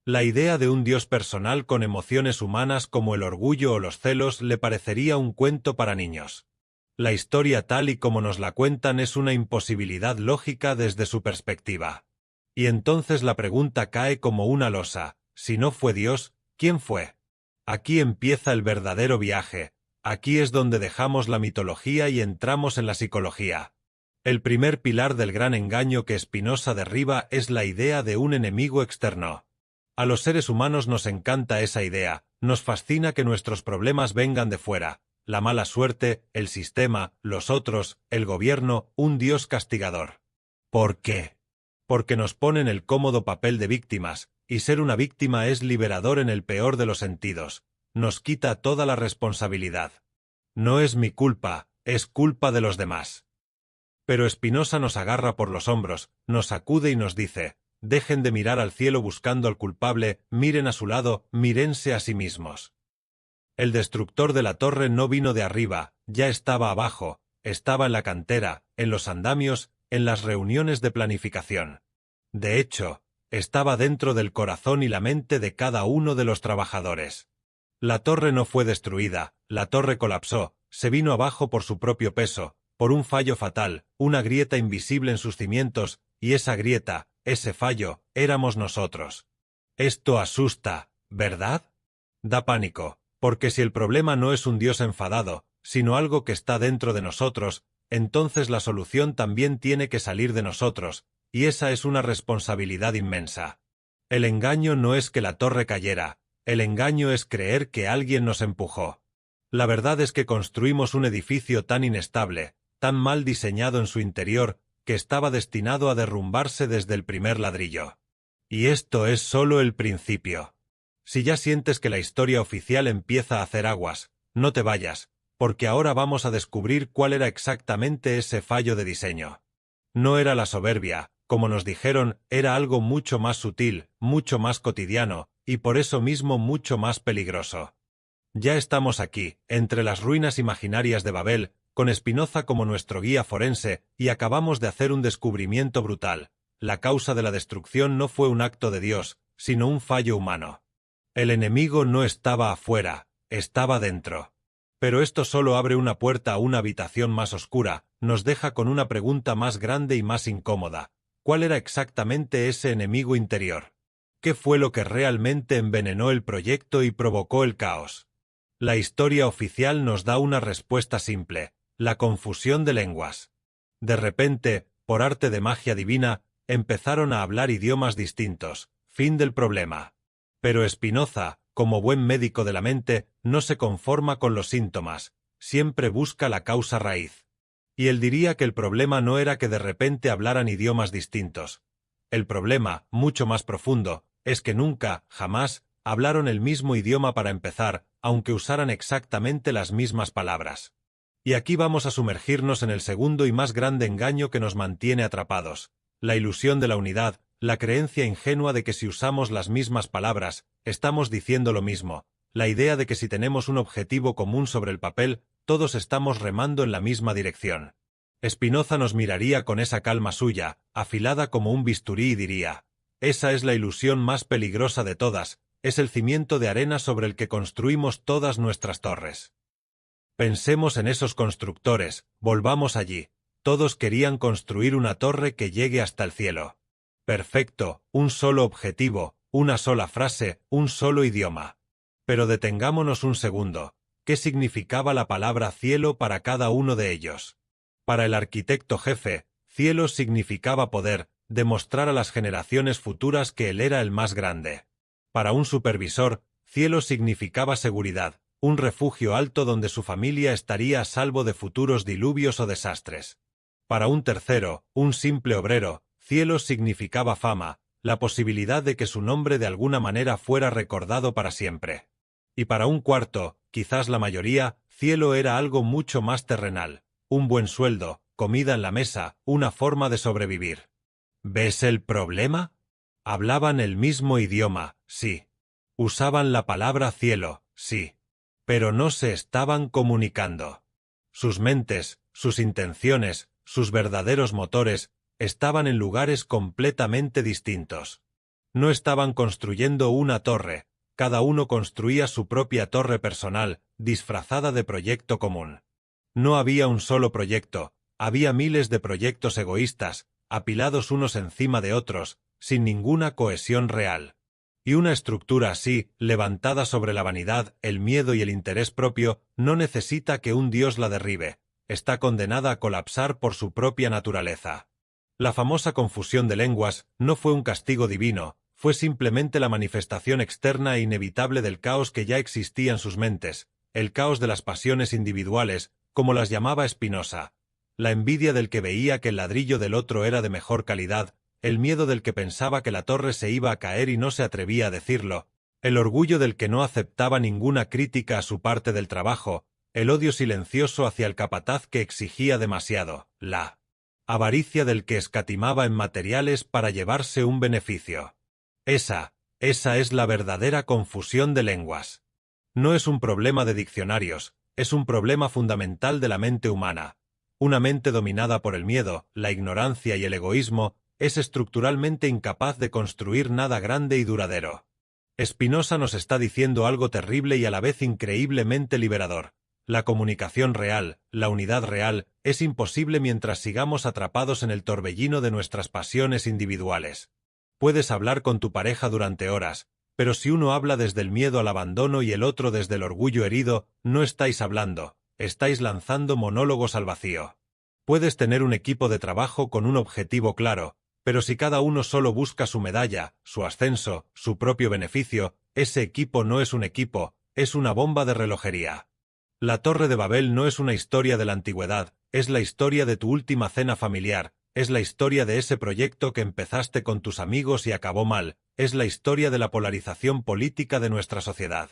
La idea de un Dios personal con emociones humanas como el orgullo o los celos le parecería un cuento para niños. La historia tal y como nos la cuentan es una imposibilidad lógica desde su perspectiva. Y entonces la pregunta cae como una losa, si no fue Dios, ¿quién fue? Aquí empieza el verdadero viaje, aquí es donde dejamos la mitología y entramos en la psicología. El primer pilar del gran engaño que Spinoza derriba es la idea de un enemigo externo. A los seres humanos nos encanta esa idea, nos fascina que nuestros problemas vengan de fuera, la mala suerte, el sistema, los otros, el gobierno, un Dios castigador. ¿Por qué? Porque nos ponen el cómodo papel de víctimas, y ser una víctima es liberador en el peor de los sentidos, nos quita toda la responsabilidad. No es mi culpa, es culpa de los demás. Pero Spinoza nos agarra por los hombros, nos sacude y nos dice, dejen de mirar al cielo buscando al culpable, miren a su lado, mírense a sí mismos. El destructor de la torre no vino de arriba, ya estaba abajo, estaba en la cantera, en los andamios, en las reuniones de planificación. De hecho, estaba dentro del corazón y la mente de cada uno de los trabajadores. La torre no fue destruida, la torre colapsó, se vino abajo por su propio peso, por un fallo fatal, una grieta invisible en sus cimientos, y esa grieta, ese fallo, éramos nosotros. Esto asusta, ¿verdad? Da pánico, porque si el problema no es un Dios enfadado, sino algo que está dentro de nosotros, entonces la solución también tiene que salir de nosotros, y esa es una responsabilidad inmensa. El engaño no es que la torre cayera, el engaño es creer que alguien nos empujó. La verdad es que construimos un edificio tan inestable, tan mal diseñado en su interior, que estaba destinado a derrumbarse desde el primer ladrillo. Y esto es solo el principio. Si ya sientes que la historia oficial empieza a hacer aguas, no te vayas, porque ahora vamos a descubrir cuál era exactamente ese fallo de diseño. No era la soberbia, como nos dijeron, era algo mucho más sutil, mucho más cotidiano, y por eso mismo mucho más peligroso. Ya estamos aquí, entre las ruinas imaginarias de Babel, con Spinoza como nuestro guía forense, y acabamos de hacer un descubrimiento brutal. La causa de la destrucción no fue un acto de Dios, sino un fallo humano. El enemigo no estaba afuera, estaba dentro. Pero esto solo abre una puerta a una habitación más oscura, nos deja con una pregunta más grande y más incómoda. ¿Cuál era exactamente ese enemigo interior? ¿Qué fue lo que realmente envenenó el proyecto y provocó el caos? La historia oficial nos da una respuesta simple: la confusión de lenguas. De repente, por arte de magia divina, empezaron a hablar idiomas distintos. Fin del problema. Pero Spinoza, como buen médico de la mente, no se conforma con los síntomas, siempre busca la causa raíz. Y él diría que el problema no era que de repente hablaran idiomas distintos. El problema, mucho más profundo, es que nunca, jamás, hablaron el mismo idioma para empezar, aunque usaran exactamente las mismas palabras. Y aquí vamos a sumergirnos en el segundo y más grande engaño que nos mantiene atrapados: la ilusión de la unidad, la creencia ingenua de que si usamos las mismas palabras, estamos diciendo lo mismo, la idea de que si tenemos un objetivo común sobre el papel, todos estamos remando en la misma dirección. Spinoza nos miraría con esa calma suya, afilada como un bisturí, y diría: esa es la ilusión más peligrosa de todas, es el cimiento de arena sobre el que construimos todas nuestras torres. Pensemos en esos constructores, volvamos allí. Todos querían construir una torre que llegue hasta el cielo. Perfecto, un solo objetivo, una sola frase, un solo idioma. Pero detengámonos un segundo. ¿Qué significaba la palabra cielo para cada uno de ellos? Para el arquitecto jefe, cielo significaba poder, demostrar a las generaciones futuras que él era el más grande. Para un supervisor, cielo significaba seguridad, un refugio alto donde su familia estaría a salvo de futuros diluvios o desastres. Para un tercero, un simple obrero, cielo significaba fama, la posibilidad de que su nombre de alguna manera fuera recordado para siempre. Y para un cuarto, quizás la mayoría, cielo era algo mucho más terrenal: un buen sueldo, comida en la mesa, una forma de sobrevivir. ¿Ves el problema? Hablaban el mismo idioma, sí. Usaban la palabra cielo, sí. Pero no se estaban comunicando. Sus mentes, sus intenciones, sus verdaderos motores, estaban en lugares completamente distintos. No estaban construyendo una torre, cada uno construía su propia torre personal, disfrazada de proyecto común. No había un solo proyecto, había miles de proyectos egoístas, apilados unos encima de otros, sin ninguna cohesión real. Y una estructura así, levantada sobre la vanidad, el miedo y el interés propio, no necesita que un dios la derribe, está condenada a colapsar por su propia naturaleza. La famosa confusión de lenguas no fue un castigo divino, fue simplemente la manifestación externa e inevitable del caos que ya existía en sus mentes, el caos de las pasiones individuales, como las llamaba Spinoza, la envidia del que veía que el ladrillo del otro era de mejor calidad, el miedo del que pensaba que la torre se iba a caer y no se atrevía a decirlo, el orgullo del que no aceptaba ninguna crítica a su parte del trabajo, el odio silencioso hacia el capataz que exigía demasiado, la avaricia del que escatimaba en materiales para llevarse un beneficio. Esa es la verdadera confusión de lenguas. No es un problema de diccionarios, es un problema fundamental de la mente humana. Una mente dominada por el miedo, la ignorancia y el egoísmo es estructuralmente incapaz de construir nada grande y duradero. Spinoza nos está diciendo algo terrible y a la vez increíblemente liberador. La comunicación real, la unidad real, es imposible mientras sigamos atrapados en el torbellino de nuestras pasiones individuales. Puedes hablar con tu pareja durante horas, pero si uno habla desde el miedo al abandono y el otro desde el orgullo herido, no estáis hablando, estáis lanzando monólogos al vacío. Puedes tener un equipo de trabajo con un objetivo claro, pero si cada uno solo busca su medalla, su ascenso, su propio beneficio, ese equipo no es un equipo, es una bomba de relojería. La Torre de Babel no es una historia de la antigüedad, es la historia de tu última cena familiar, es la historia de ese proyecto que empezaste con tus amigos y acabó mal, es la historia de la polarización política de nuestra sociedad.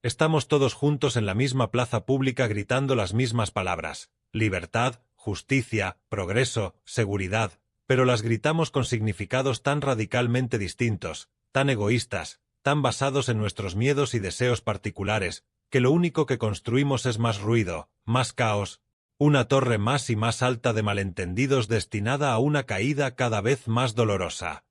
Estamos todos juntos en la misma plaza pública gritando las mismas palabras: libertad, justicia, progreso, seguridad, pero las gritamos con significados tan radicalmente distintos, tan egoístas, tan basados en nuestros miedos y deseos particulares, que lo único que construimos es más ruido, más caos, Una torre más y más alta de malentendidos destinada a una caída cada vez más dolorosa.